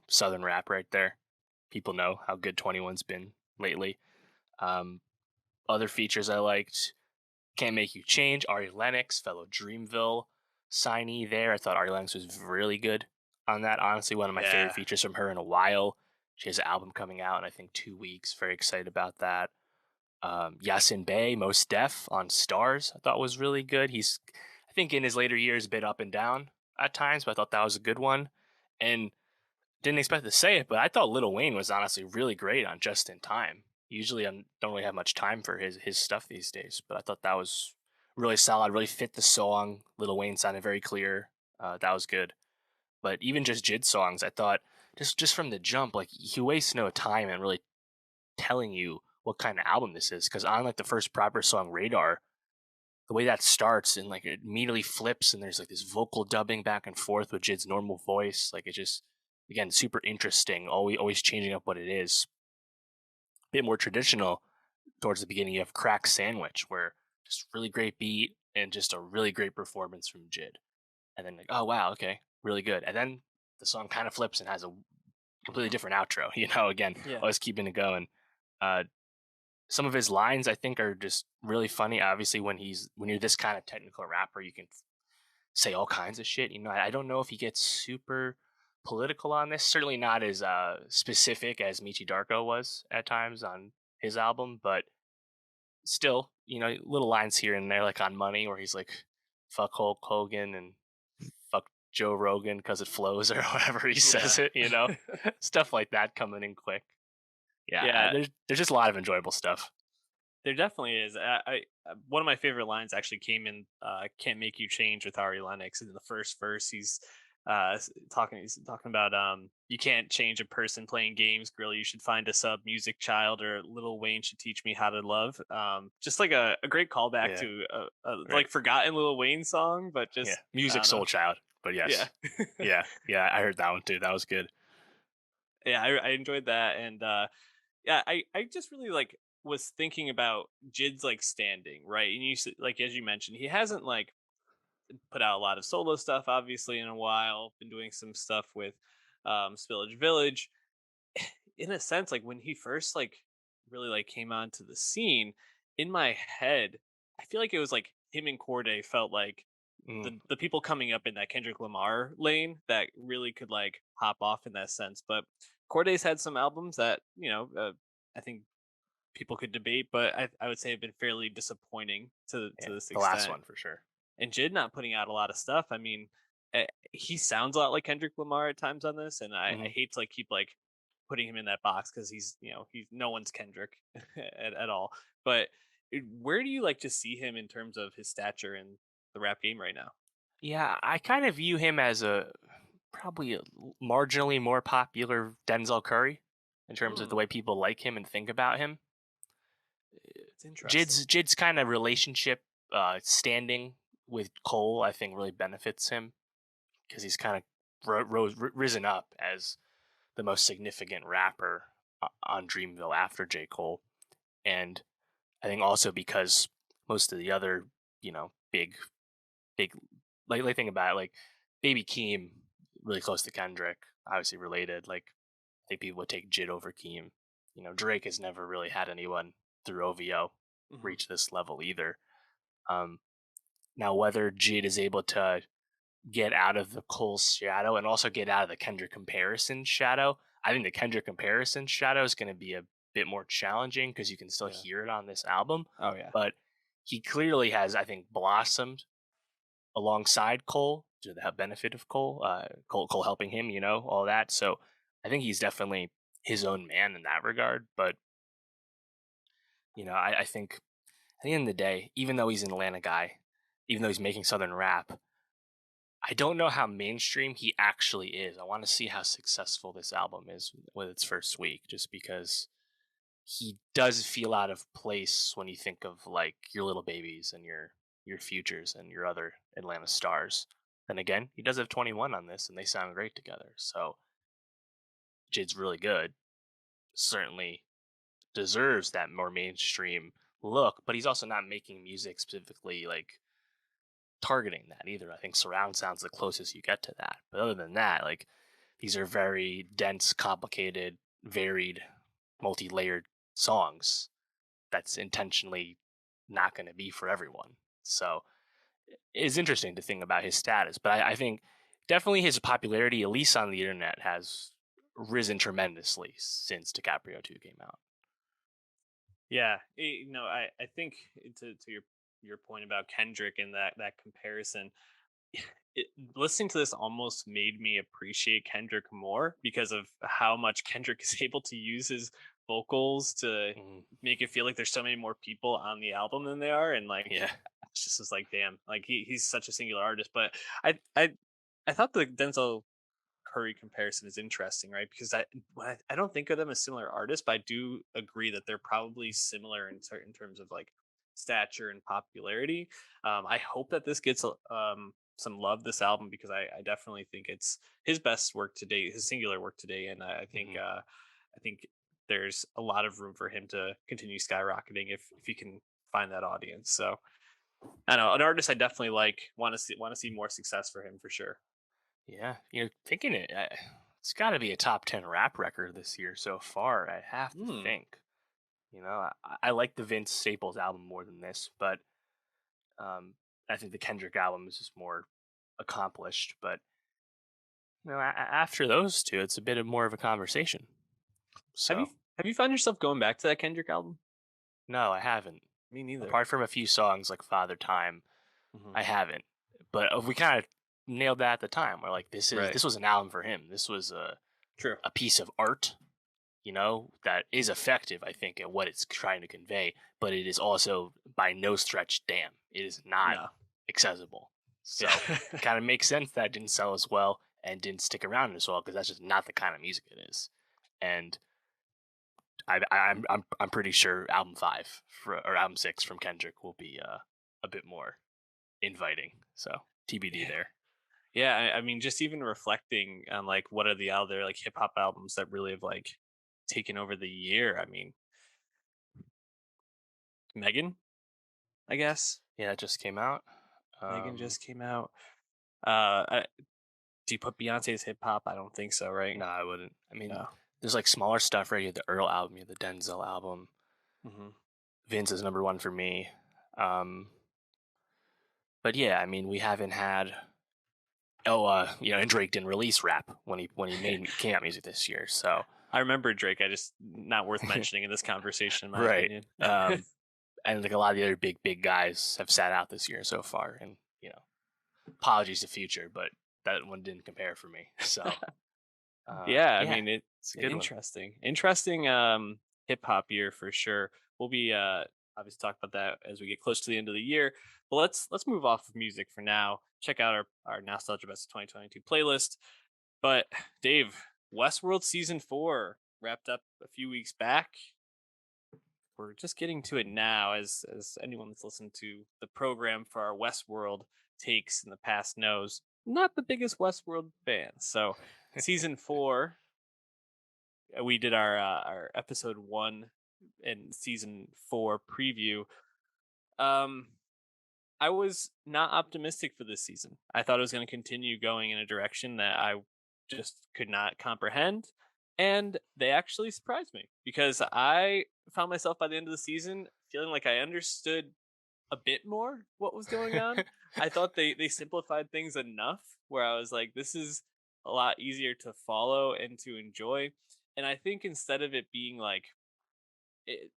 Southern rap right there. People know how good 21's been lately. Um, Other features I liked: Can't Make You Change, Ari Lennox, Fellow Dreamville, Signy there. I thought Ari Lennox was really good on that. Honestly, one of my favorite Yeah, features from her in a while. She has an album coming out in I think 2 weeks. Very excited about that. Yasin Bey, Most Def on Stars, I thought was really good. He's, I think, in his later years, a bit up and down at times, but I thought that was a good one. And didn't expect to say it, but I thought Lil Wayne was honestly really great on Just in Time. Usually, I don't really have much time for his stuff these days, but I thought that was really solid. Really fit the song. Lil Wayne sounded very clear. That was good. But even just Jid songs, I thought just from the jump, like he wastes no time and really telling you what kind of album this is. Because on like the first proper song, Radar, the way that starts and like it immediately flips and there's like this vocal dubbing back and forth with Jid's normal voice. Like it just, again, super interesting. Always changing up what it is. A bit more traditional towards the beginning. You have Crack Sandwich, where just really great beat and just a really great performance from Jid. And then like, oh wow, okay, really good. And then the song kind of flips and has a completely different outro. Again, yeah. always keeping it going. Uh, some of his lines I think are just really funny. Obviously, when you're this kind of technical rapper, you can say all kinds of shit. I don't know if he gets super political on this. Certainly not as specific as Meechy Darko was at times on his album, but still, little lines here and there, like on Money, where he's like, "Fuck Hulk Hogan" and "Fuck Joe Rogan" because it flows, or however he Yeah. says it. Stuff like that coming in quick. Yeah, Yeah, there's just a lot of enjoyable stuff. there definitely is. One of my favorite lines actually came in "Can't Make You Change" with Ari Lennox. In the first verse, he's talking about you can't change a person playing games, girl. You should find a sub music child, or Little Wayne should teach me how to love. Just like a great callback Yeah, to a right. like forgotten Lil Wayne song, but Yeah, just I music don't know. Soul Child, but Yeah. yes, yeah, yeah. I heard that one too. That was good. Yeah, I enjoyed that, and yeah, I just really like was thinking about Jid's like standing right, and like as you mentioned, he hasn't like put out a lot of solo stuff obviously in a while. Been doing some stuff with Spillage Village. In a sense, like when he first like really like came onto the scene, in my head, I feel like it was like him and Corday felt like Mm, the people coming up in that Kendrick Lamar lane that really could like hop off in that sense. But Corday's had some albums that I think people could debate, but I would say have been fairly disappointing to yeah, this the last extent. one for sure. And Jid not putting out a lot of stuff. I mean, he sounds a lot like Kendrick Lamar at times on this, and I Hmm. hate to like keep like putting him in that box because he's no one's Kendrick at all. But where do you like to see him in terms of his stature in the rap game right now? Yeah, I kind of view him as a probably marginally more popular Denzel Curry in terms of the Hmm, way people like him and think about him. it's interesting. Jid's kind of relationship standing with Cole, I think, really benefits him because he's kind of risen up as the most significant rapper on Dreamville after J. Cole. And I think also because most of the other, big, like think about it, like Baby Keem, really close to Kendrick, obviously related. Like I think people would take Jid over Keem. Drake has never really had anyone through OVO Hmm. reach this level either. Um, Now, whether Jid is able to get out of the Cole shadow and also get out of the Kendrick comparison shadow, I think the Kendrick comparison shadow is going to be a bit more challenging because you can still Yeah. hear it on this album. Oh yeah. But he clearly has, I think, blossomed alongside Cole to the benefit of Cole, Cole helping him, all that. So I think he's definitely his own man in that regard. But, I think at the end of the day, even though he's an Atlanta guy, even though he's making Southern rap, I don't know how mainstream he actually is. I want to see how successful this album is with its first week, just because he does feel out of place when you think of like your little babies and your futures and your other Atlanta stars. Then again, he does have 21 on this, and they sound great together. So Jid's really good. Certainly deserves that more mainstream look, but he's also not making music specifically like targeting that either. I think surround sound's the closest you get to that. But other than that, like these are very dense, complicated, varied, multi-layered songs that's intentionally not going to be for everyone. So it's interesting to think about his status, but I think definitely his popularity, at least on the internet, has risen tremendously since DiCaprio 2 came out. Yeah, I think to your point about Kendrick and that comparison, it, listening to this almost made me appreciate Kendrick more because of how much Kendrick is able to use his vocals to Mm, make it feel like there's so many more people on the album than they are, and like yeah. it's just was like damn, like he's such a singular artist. But I I I thought the Denzel Curry comparison is interesting, right? Because I don't think of them as similar artists, but I do agree that they're probably similar in certain terms of like stature and popularity. I hope that this gets some love this album because I definitely think it's his best work to date, his singular work to date, and Hmm. I think there's a lot of room for him to continue skyrocketing if he can find that audience. So I don't know, an artist I definitely like, want to see more success for him for sure. Yeah. Thinking it's got to be a top 10 rap record this year so far, I have to Hmm. think. I like the Vince Staples album more than this, but um, I think the Kendrick album is just more accomplished. But after those two, it's a bit of more of a conversation. Have you So have you found yourself going back to that Kendrick album? no, I haven't. Me neither. Apart from a few songs like Father Time, Hmm. I haven't. But we kind of nailed that at the time. We're like, Right. this was an album for him. This was True. a piece of art, that is effective, I think, at what it's trying to convey, but it is also by no stretch damn. It is not No. accessible. Yeah. So it kind of makes sense that it didn't sell as well and didn't stick around as well because that's just not the kind of music it is. And I'm pretty sure or album 6 from Kendrick will be a bit more inviting. So TBD Yeah. there. Yeah. I mean, just even reflecting on like what are the other like hip hop albums that really have like taken over the year. I mean, Megan, I guess. Yeah, it just came out. Megan Um, just came out. Do you put Beyonce's hip hop? I don't think so, right? no, I wouldn't. I mean, No. there's like smaller stuff, right? You have the Earl album, you have the Denzel album. Hmm. Vince is number one for me. Um, but yeah, I mean, we haven't had. Oh, and Drake didn't release rap when he came out music this year. So I remember Drake. I just not worth mentioning in this conversation, in my right, opinion. and like a lot of the other big guys have sat out this year so far, and apologies to Future, but that one didn't compare for me. So Yeah, I yeah, mean it's a good one. interesting hip hop year for sure. We'll be obviously talk about that as we get close to the end of the year. But let's move off of music for now. Check out our Nostalgia Best of 2022 playlist. But Dave, Westworld season 4 wrapped up a few weeks back. We're just getting to it now, as anyone that's listened to the program for our Westworld takes in the past knows. Not the biggest Westworld fan. So season 4, we did our episode 1 and season 4 preview. Um I was not optimistic for this season. I thought it was going to continue going in a direction that I just could not comprehend. And they actually surprised me because I found myself by the end of the season feeling like I understood a bit more what was going on. I thought they simplified things enough where I was like, this is a lot easier to follow and to enjoy. And I think instead of it being like it,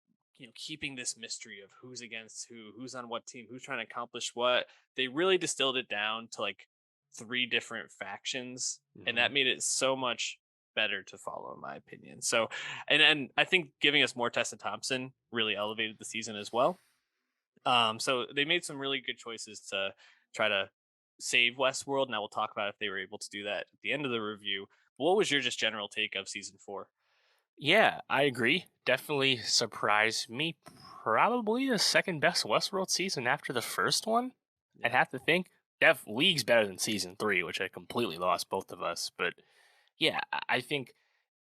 keeping this mystery of who's against who, who's on what team, who's trying to accomplish what, they really distilled it down to like 3 different factions, and Hmm. that made it so much better to follow, in my opinion. So, and I think giving us more Tessa Thompson really elevated the season as well. So they made some really good choices to try to save Westworld. Now we'll talk about if they were able to do that at the end of the review. What was your just general take of season 4? Yeah, I agree. Definitely surprised me. Probably the second best Westworld season after the first one. I'd Yeah. have to think. League's better than season 3, which I completely lost both of us. But yeah, I think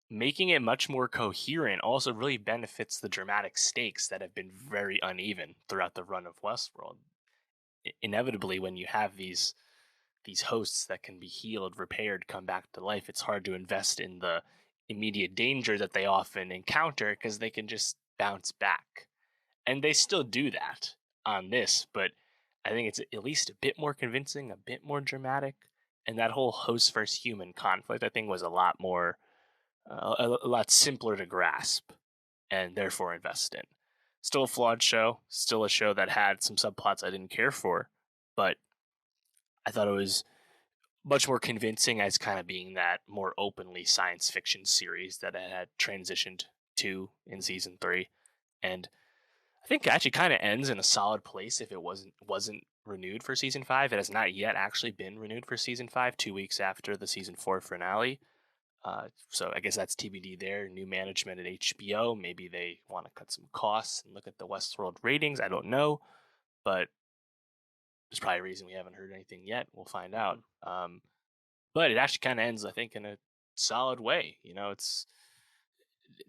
making it much more coherent also really benefits the dramatic stakes that have been very uneven throughout the run of Westworld. Inevitably, when you have these hosts that can be healed, repaired, come back to life, it's hard to invest in the immediate danger that they often encounter because they can just bounce back. And they still do that on this, but I think it's at least a bit more convincing, a bit more dramatic. And that whole host versus human conflict, I think, was a lot more, a lot simpler to grasp and therefore invest in. Still a flawed show, still a show that had some subplots I didn't care for, but I thought it was much more convincing as kind of being that more openly science fiction series that it had transitioned to in season 3. And I think it actually kind of ends in a solid place if it wasn't renewed for season 5. It has not yet actually been renewed for season 5, 2 weeks after the season 4 finale. So I guess that's TBD there. New management at HBO. Maybe they want to cut some costs and look at the Westworld ratings. I don't know, but there's probably a reason we haven't heard anything yet. We'll find out. Mhm. But it actually kind of ends, I think, in a solid way. It's.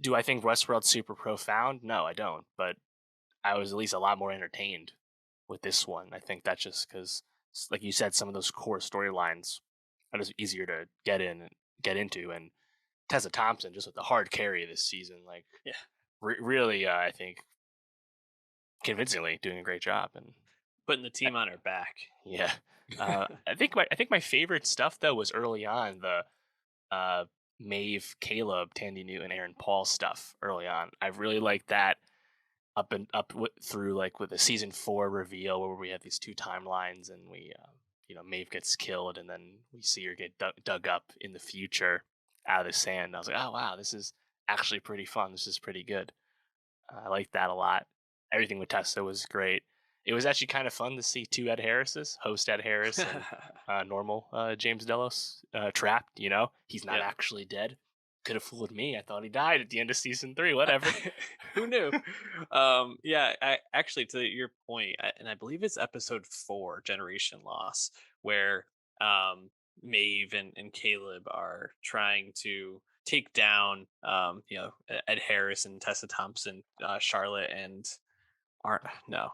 Do I think Westworld's super profound? No, I don't. But I was at least a lot more entertained with this one. I think that's just because, like you said, some of those core storylines are just easier to get into. And Tessa Thompson, just with the hard carry this season, like Yeah. really, I think convincingly doing a great job. And Putting the uh, team on her back. yeah, I think my favorite stuff though was early on the uh, Maeve, Caleb, Tandy Newton, Aaron Paul stuff early on. I really liked that. through like with the season 4 reveal where we have these two timelines and Maeve gets killed and then we see her get dug up in the future out of the sand. I was like, oh wow, this is actually pretty fun. This is pretty good. I liked that a lot. Everything with Tessa was great. It was actually kind of fun to see two Ed Harrises, host Ed Harris and normal James Delos, trapped. He's not Yep. actually dead. Could have fooled me. I thought he died at the end of season 3. Whatever. Who knew? Yeah, actually, to your point, and I believe it's episode 4, Generation Loss, where Maeve and Caleb are trying to take down, Ed Harris and Tessa Thompson, Charlotte and aren't no,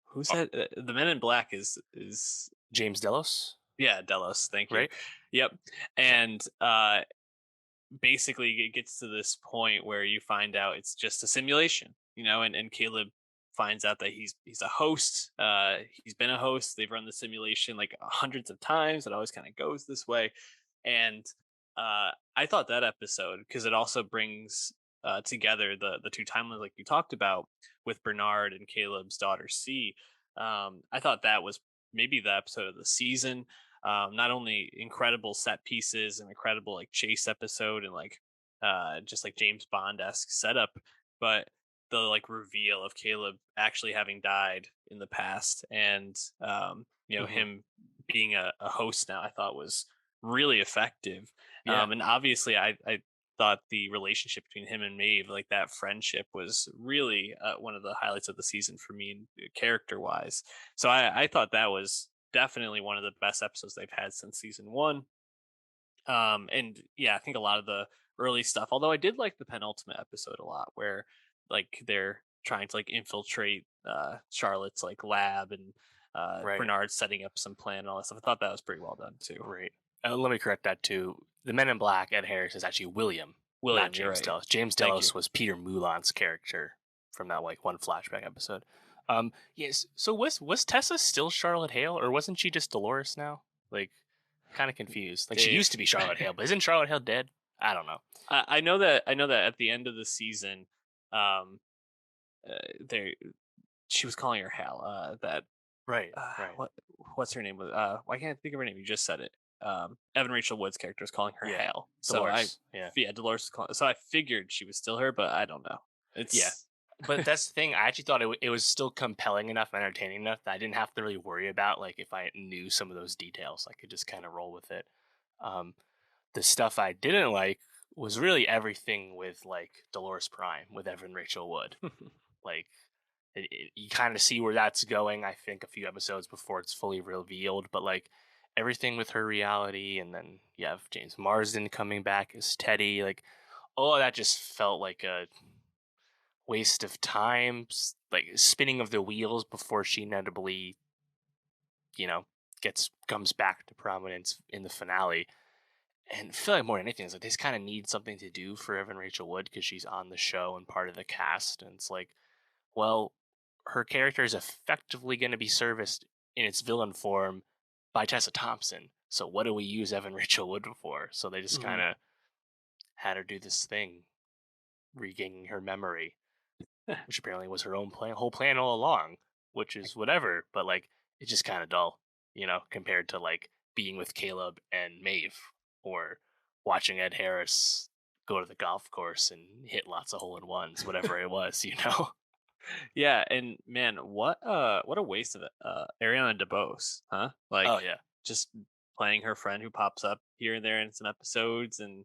who's Oh, that? The Men in Black is James Delos, yeah, Delos. Thank you. right? Yep, and basically it gets to this point where you find out it's just a simulation, and Caleb finds out that he's a host. He's been a host. They've run the simulation like hundreds of times. It always kind of goes this way. And I thought that episode, because it also brings together the two timelines like you talked about with Bernard and Caleb's daughter C. I thought that was maybe the episode of the season. Not only incredible set pieces and incredible like chase episode and like just like James Bond-esque setup, but the like reveal of Caleb actually having died in the past, and Hmm. him being a host now, I thought was really effective. Yeah, And obviously I thought the relationship between him and Maeve, like that friendship, was really one of the highlights of the season for me, character wise. So I thought that was definitely one of the best episodes they've had since season 1. And yeah, I think a lot of the early stuff, although I did like the penultimate episode a lot, where like they're trying to like infiltrate Charlotte's like lab, and right, Bernard setting up some plan and all that stuff. I thought that was pretty well done too. right. Let me correct that too. The Men in Black, Ed Harris, is actually William, not William, you're James right. Delos. James Thank you. Delos was Peter Mulan's character from that like one flashback episode. Yes. So was Tessa still Charlotte Hale, or wasn't she just Dolores now? Like, kind of confused. Like she Eh, used to be Charlotte Hale, but isn't Charlotte Hale dead? I don't know. I know that at the end of the season, um, they she was calling her Hal. That Right, right. what's her name? Why can't I think of her name? You just said it. Evan Rachel Wood's character is calling her Yeah, Hale. So Dolores. Yeah, yeah, Dolores is calling. So I figured she was still her, but I don't know. yeah. It's But that's the thing. I actually thought it was still compelling enough, entertaining enough that I didn't have to really worry about like if I knew some of those details, I could just kind of roll with it. Um, the stuff I didn't like was really everything with like Dolores Prime with Evan Rachel Wood. Like you kind of see where that's going. I think a few episodes before it's fully revealed, but like everything with her reality, and then you have James Marsden coming back as Teddy. Like all of that just felt like a waste of time, like spinning of the wheels before she inevitably, you know, gets comes back to prominence in the finale. And I feel like more than anything, it's like they just kind of need something to do for Evan Rachel Wood because she's on the show and part of the cast. And it's like, well, her character is effectively going to be serviced in its villain form by Tessa Thompson. So what do we use Evan Rachel Wood for? So they just kind Mhm. of had her do this thing, regaining her memory, which apparently was her own plan, whole plan all along, which is whatever. But like, it's just kind of dull, compared to like being with Caleb and Maeve, or watching Ed Harris go to the golf course and hit lots of hole in ones, whatever it was. Yeah, and man, what a waste of it. Ariana DeBose, huh? Oh Like yeah, just playing her friend who pops up here and there in some episodes, and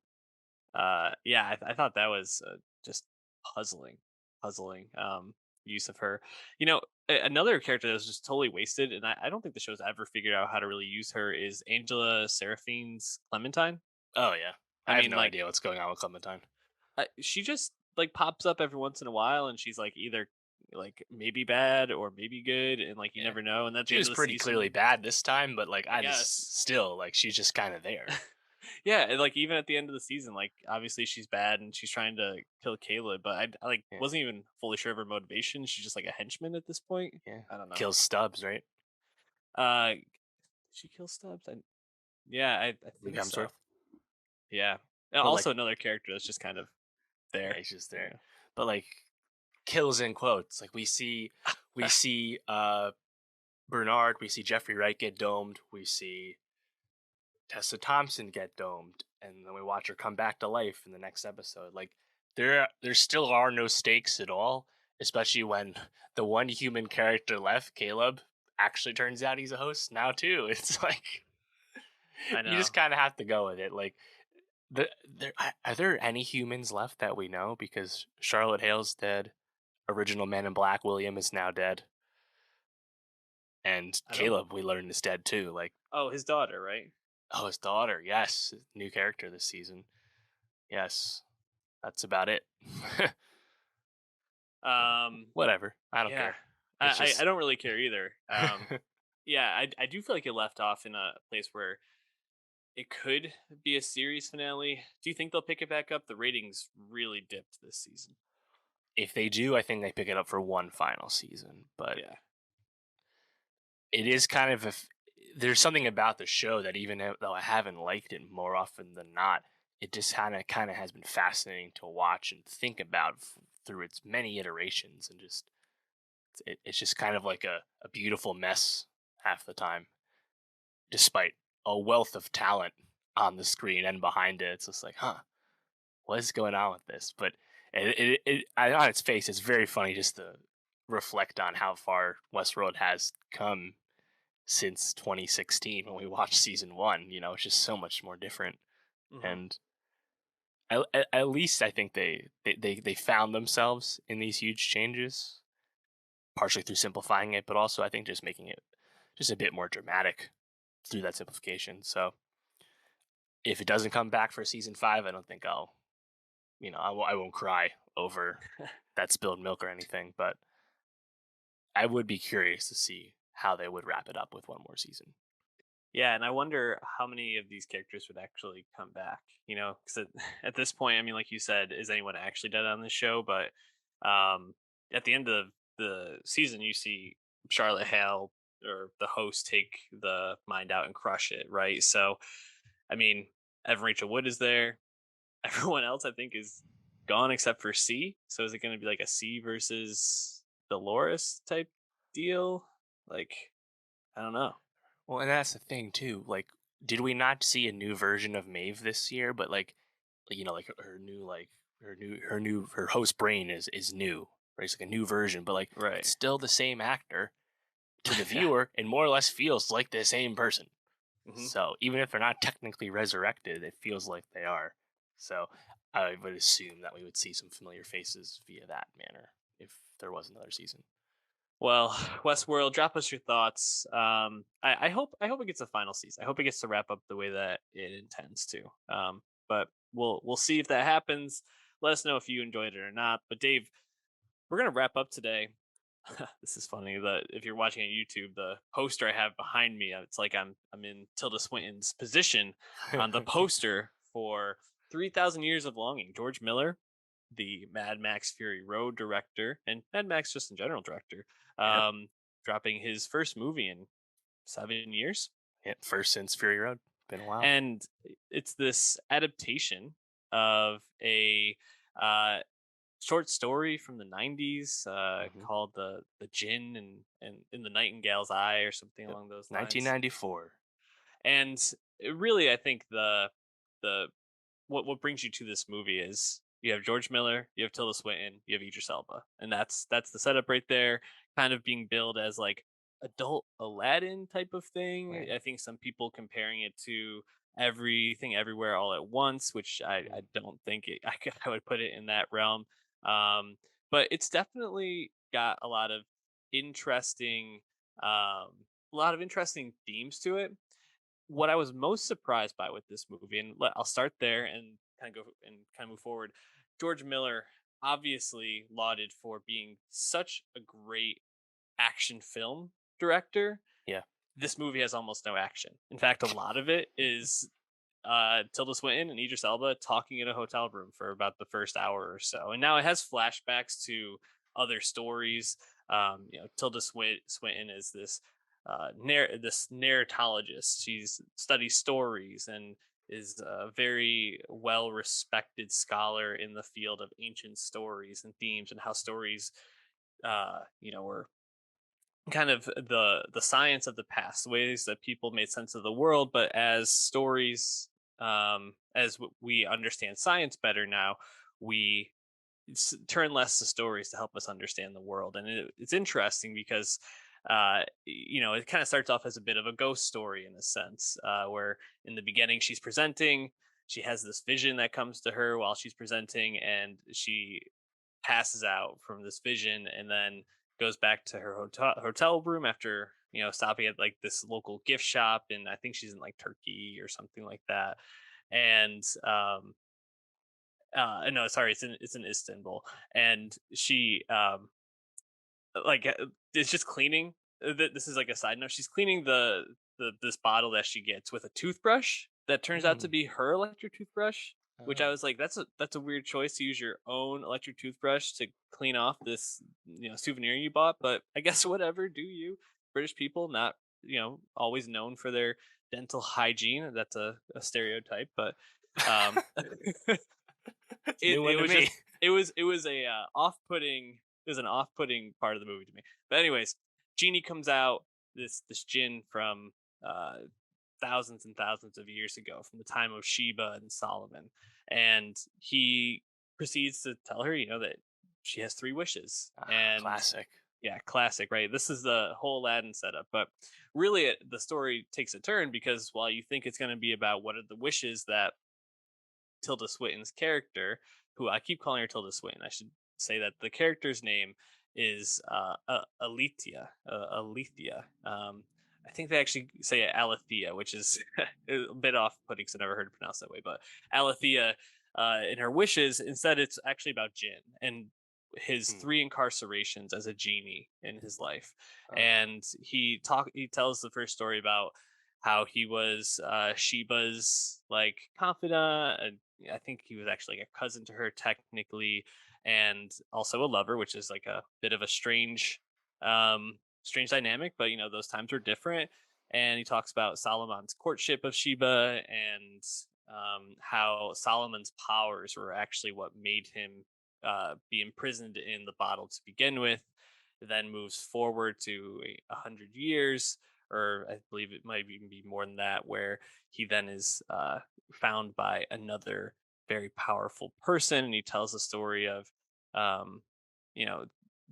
yeah, I thought that was just puzzling use of her. Another character that was just totally wasted, and I don't think the show's ever figured out how to really use her, is Angela Seraphine's Clementine. oh yeah. I I have mean, no like, idea what's going on with Clementine. she just like pops up every once in a while, and she's like either like maybe bad or maybe good, and like you Yeah, never know. And at the she end was of the pretty clearly season, bad this time, but like I I guess, just still like she's just kind of there. yeah, and, like even at the end of the season, like obviously she's bad and she's trying to kill Caleb, but I like Yeah, wasn't even fully sure of her motivation. She's just like a henchman at this point. yeah. I don't know. Kills Stubbs, right? Did she kill Stubbs? Yeah, I Luke think so. Hemsworth. Yeah. And But like also another character that's just kind of yeah, there. he's just there. Yeah. But like kills in quotes. Like we see Bernard, we see Jeffrey Wright get domed, we see Tessa Thompson get domed, and then we watch her come back to life in the next episode. Like there still are no stakes at all, especially when the one human character left, Caleb, actually turns out he's a host now too. It's like I you know. just kind of have to go with it. Like are there any humans left that we know? Because Charlotte Hale's dead. Original Man in Black William is now dead, and I don't. Caleb we learned is dead too. Like Oh, his daughter, right? oh, his daughter, yes, new character this season. Yes, that's about it. Um, Whatever, I don't yeah, care. It's I just don't really care either. Yeah, I do feel like it left off in a place where it could be a series finale. Do you think they'll pick it back up? The ratings really dipped this season. if they do, I think they pick it up for one final season. But Yeah. it is kind of there's something about the show that even though I haven't liked it more often than not, it just kind of has been fascinating to watch and think about through its many iterations, and just it's just kind of like a beautiful mess half the time, despite a wealth of talent on the screen and behind it. It's just like, huh, what is going on with this? But on its face, it's very funny just to reflect on how far Westworld has come since 2016 when we watched season one. You know, it's just so much more different. Hmm. And at least I think they found themselves in these huge changes, partially through simplifying it, but also I think just making it just a bit more dramatic through that simplification. So if it doesn't come back for season five, I don't think I'll, I won't cry over that spilled milk or anything, but I would be curious to see how they would wrap it up with one more season. Yeah, and I wonder how many of these characters would actually come back. Because at this point, I mean, like you said, is anyone actually dead on this show? But at the end of the season, you see Charlotte Hale or the host take the mind out and crush it, right? So, I mean, Evan Rachel Wood is there. Everyone else, I think, is gone except for C. So, is it going to be like a C versus Dolores type deal? Like, I don't know. Well, and that's the thing too. Like, did we not see a new version of Maeve this year? But like her host brain is new, right? It's like a new version, but like Right. it's still the same actor to the Yeah. viewer, and more or less feels like the same person. Hmm. So even if they're not technically resurrected, it feels like they are. So I would assume that we would see some familiar faces via that manner if there was another season. Well, Westworld, drop us your thoughts. I hope it gets a final season. I hope it gets to wrap up the way that it intends to. But we'll see if that happens. Let us know if you enjoyed it or not. But Dave, we're gonna wrap up today. This is funny. If you're watching on YouTube, the poster I have behind me, it's like I'm in Tilda Swinton's position on the poster for 3,000 Years of Longing. George Miller, the Mad Max Fury Road director, and Mad Max just in general director, Yep. um, dropping his first movie in 7 years. Yep. First since Fury Road. Been a while. And it's this adaptation of a uh, short story from the 90s Hmm. called the Jinn and in the Nightingale's Eye or something Yep. along those lines. 1994. And really, I think the what brings you to this movie is you have George Miller, you have Tilda Swinton, you have Idris Elba, and that's the setup right there. Kind of being billed as like adult Aladdin type of thing. Right. I think some people comparing it to Everything Everywhere All at Once, which I Mm. don't think I would put it in that realm. Um, but it's definitely got um, a lot of interesting themes to it. What I was most surprised by with this movie, and I'll start there and kind of move forward. George Miller, obviously lauded for being such a great action film director. Yeah. This movie has almost no action. In fact, a lot of it is Tilda Swinton and Idris Elba talking in a hotel room for about the first hour or so, and now it has flashbacks to other stories. Tilda Swinton is this this narratologist. She's studies stories, and is a very well respected scholar in the field of ancient stories and themes, and how stories, were kind of the science of the past, ways that people made sense of the world. But as stories, we understand science better now, we turn less to stories to help us understand the world. And it's interesting because it kind of starts off as a bit of a ghost story in a sense, where in the beginning she's presenting, she has this vision that comes to her while she's presenting, and she passes out from this vision, and then goes back to her hotel room after stopping at like this local gift shop, and I think she's in like Turkey or something like that. And no, sorry, it's in Istanbul. And she is just cleaning. This is like a side note. She's cleaning the this bottle that she gets with a toothbrush that turns out to Mm. be her electric toothbrush. Which I Oh. was like, that's a weird choice to use your own electric toothbrush to clean off this souvenir you bought. But I guess whatever, do you? British people not always known for their dental hygiene. That's a stereotype, but um, It's a it new one it to was me. just it was a off-putting it was an off-putting part of the movie to me. But anyways, genie comes out, this jinn from uh thousands and thousands of years ago, from the time of Sheba and Solomon, and he proceeds to tell her, that she has three wishes. Ah, And classic. yeah, classic, right? This is the whole Aladdin setup. But really, the story takes a turn, because while you think it's going to be about what are the wishes that Tilda Swinton's character, who I keep calling her Tilda Swinton. I should say that the character's name is Alethea. I think they actually say Alethea, which is a bit off-putting because I never heard it pronounced that way. But Alethea, in her wishes, instead it's actually about Jin and his Hmm. three incarcerations as a genie in his life. Oh. And he tells the first story about how he was Sheba's like confidant, and I think he was actually like a cousin to her technically, and also a lover, which is like a bit of a strange dynamic. But those times were different. And he talks about Solomon's courtship of Sheba, and how Solomon's powers were actually what made him be imprisoned in the bottle to begin with. Then moves forward to 100 years, or I believe it might even be more than that, where he then is found by another very powerful person, and he tells the story of, um, you know,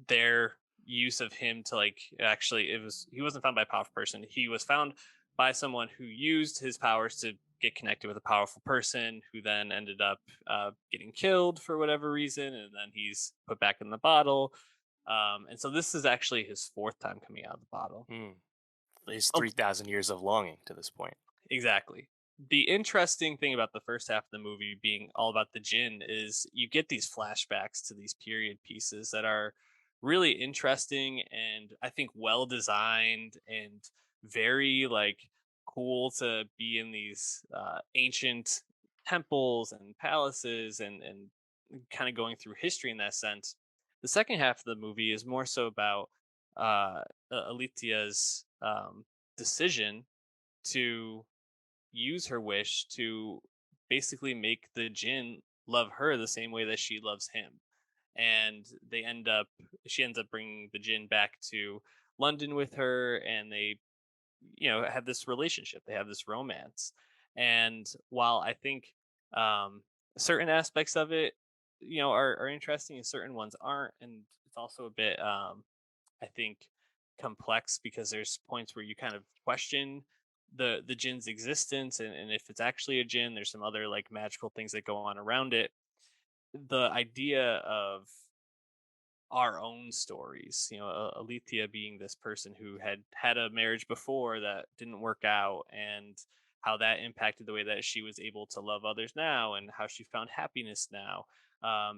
their use of him to like, actually, he wasn't found by a powerful person. He was found by someone who used his powers to get connected with a powerful person, who then ended up getting killed for whatever reason, and then he's put back in the bottle. And so this is actually his fourth time coming out of the bottle. Hmm. At least Oh, 3,000 years of longing to this point. exactly. The interesting thing about the first half of the movie being all about the Jinn is you get these flashbacks to these period pieces that are really interesting, and I think well designed, and very like cool to be in these ancient temples and palaces, and kind of going through history in that sense. The second half of the movie is more so about Alethea's decision to use her wish to basically make the Jinn love her the same way that she loves him. And she ends up bringing the Jinn back to London with her, and they, have this relationship, they have this romance. And while I think um, certain aspects of it, are interesting, and certain ones aren't. And it's also a bit, I think, complex, because there's points where you kind of question the Jin's existence, and if it's actually a Jin. There's some other like magical things that go on around it. The idea of our own stories, Alethea being this person who had had a marriage before that didn't work out, and how that impacted the way that she was able to love others now, and how she found happiness now,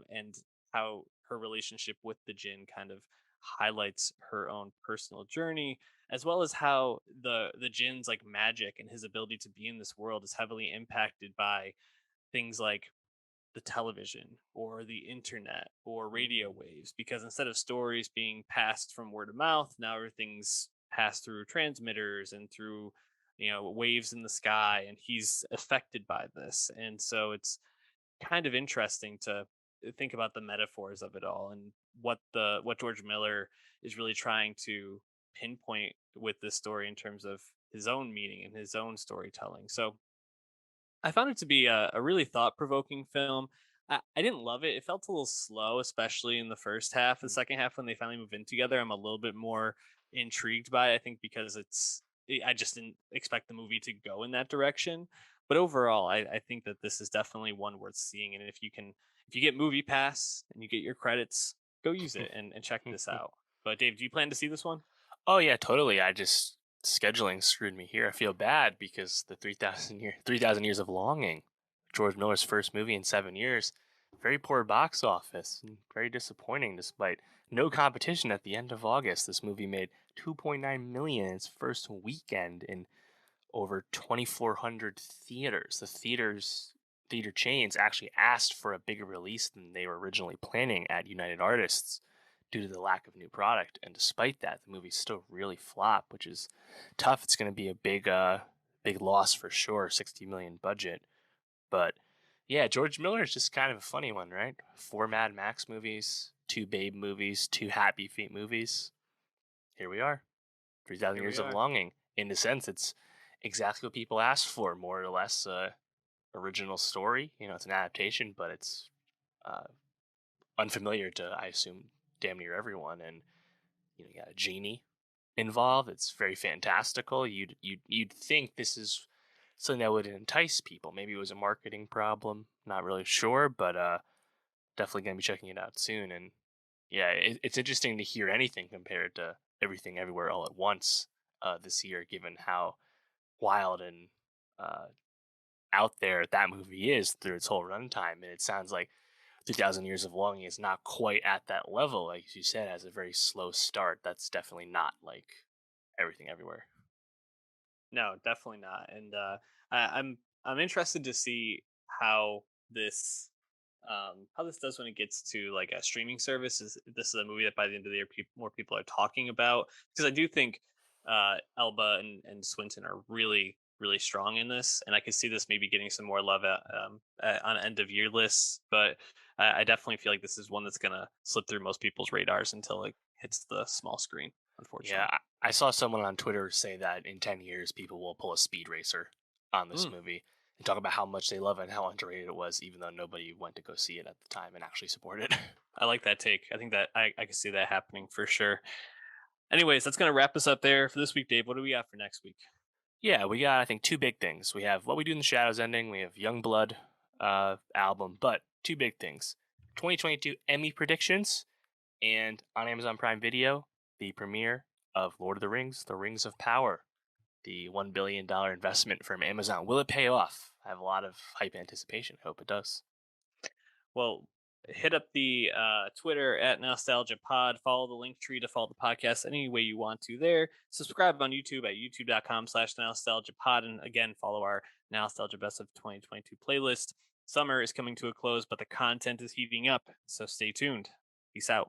and how her relationship with the Jinn kind of highlights her own personal journey, as well as how the Jinn's like magic and his ability to be in this world is heavily impacted by things like the television or the internet or radio Mm. waves, because instead of stories being passed from word of mouth, now everything's passed through transmitters and through waves in the sky, and he's affected by this. And so it's kind of interesting to think about the metaphors of it all, and what George Miller is really trying to pinpoint with this story in terms of his own meaning and his own storytelling. So I found it to be a really thought provoking film. I didn't love it. It felt a little slow, especially in the first half. The Mm. second half, when they finally move in together, I'm a little bit more intrigued by it. I think because I just didn't expect the movie to go in that direction. But overall, I think that this is definitely one worth seeing. And if you get Movie Pass and you get your credits, go use it and check this out. But Dave, do you plan to see this one? Oh yeah, totally. I just scheduling screwed me here. I feel bad because the 3,000 years of longing, George Miller's first movie in 7 years, very poor box office and very disappointing. Despite no competition at the end of August, this movie made 2.9 million in its first weekend in over 2,400 theaters. Theater chains actually asked for a bigger release than they were originally planning at United Artists due to the lack of new product. And despite that, the movie still really flopped, which is tough. It's going to be a big loss for sure. 60 million budget, but yeah, George Miller is just kind of a funny one, right? Four Mad Max movies, two Babe movies, two Happy Feet movies. Here we are. 3,000 Here we Years of are. Longing. In a sense, it's exactly what people asked for, more or less. Original story. It's an adaptation, but it's uh, unfamiliar to, I assume, damn near everyone. And you got a genie involved. It's very fantastical. You'd think this is something that would entice people. Maybe it was a marketing problem. Not really sure, but definitely gonna be checking it out soon. And yeah, it's interesting to hear anything compared to Everything Everywhere All at Once this year, given how wild and uh, out there that movie is through its whole runtime. And it sounds like 2000 Years of Longing is not quite at that level. Like you said, has a very slow start. That's definitely not like Everything Everywhere. No, definitely not. And I'm interested to see how this how this does when it gets to like a streaming service. Is this is a movie that by the end of the year more people are talking about? Because I do think Elba and Swinton are really strong in this, and I could see this maybe getting some more love on end of year lists. But I definitely feel like this is one that's gonna slip through most people's radars until it hits the small screen. Yeah, Unfortunately. I saw someone on Twitter say that in 10 years, people will pull a speed racer on this Hmm. movie and talk about how much they love it and how underrated it was, even though nobody went to go see it at the time and actually support it. I like that take. I think that I can see that happening for sure. Anyways, that's going to wrap us up there for this week, Dave. What do we got for next week? Yeah, we got, I think, two big things. We have What We Do in the Shadows ending, we have Youngblood album, but two big things: 2022 Emmy predictions, and on Amazon Prime Video, the premiere of Lord of the Rings, The Rings of Power, the $1 billion investment from Amazon. Will it pay off? I have a lot of hype anticipation. I hope it does. Well, hit up the Twitter at Nostalgia Pod. Follow the link tree to follow the podcast any way you want to there. Subscribe on YouTube at youtube.com/Nostalgia Pod. And again, follow our Nostalgia Best of 2022 playlist. Summer is coming to a close, but the content is heating up. So stay tuned. Peace out.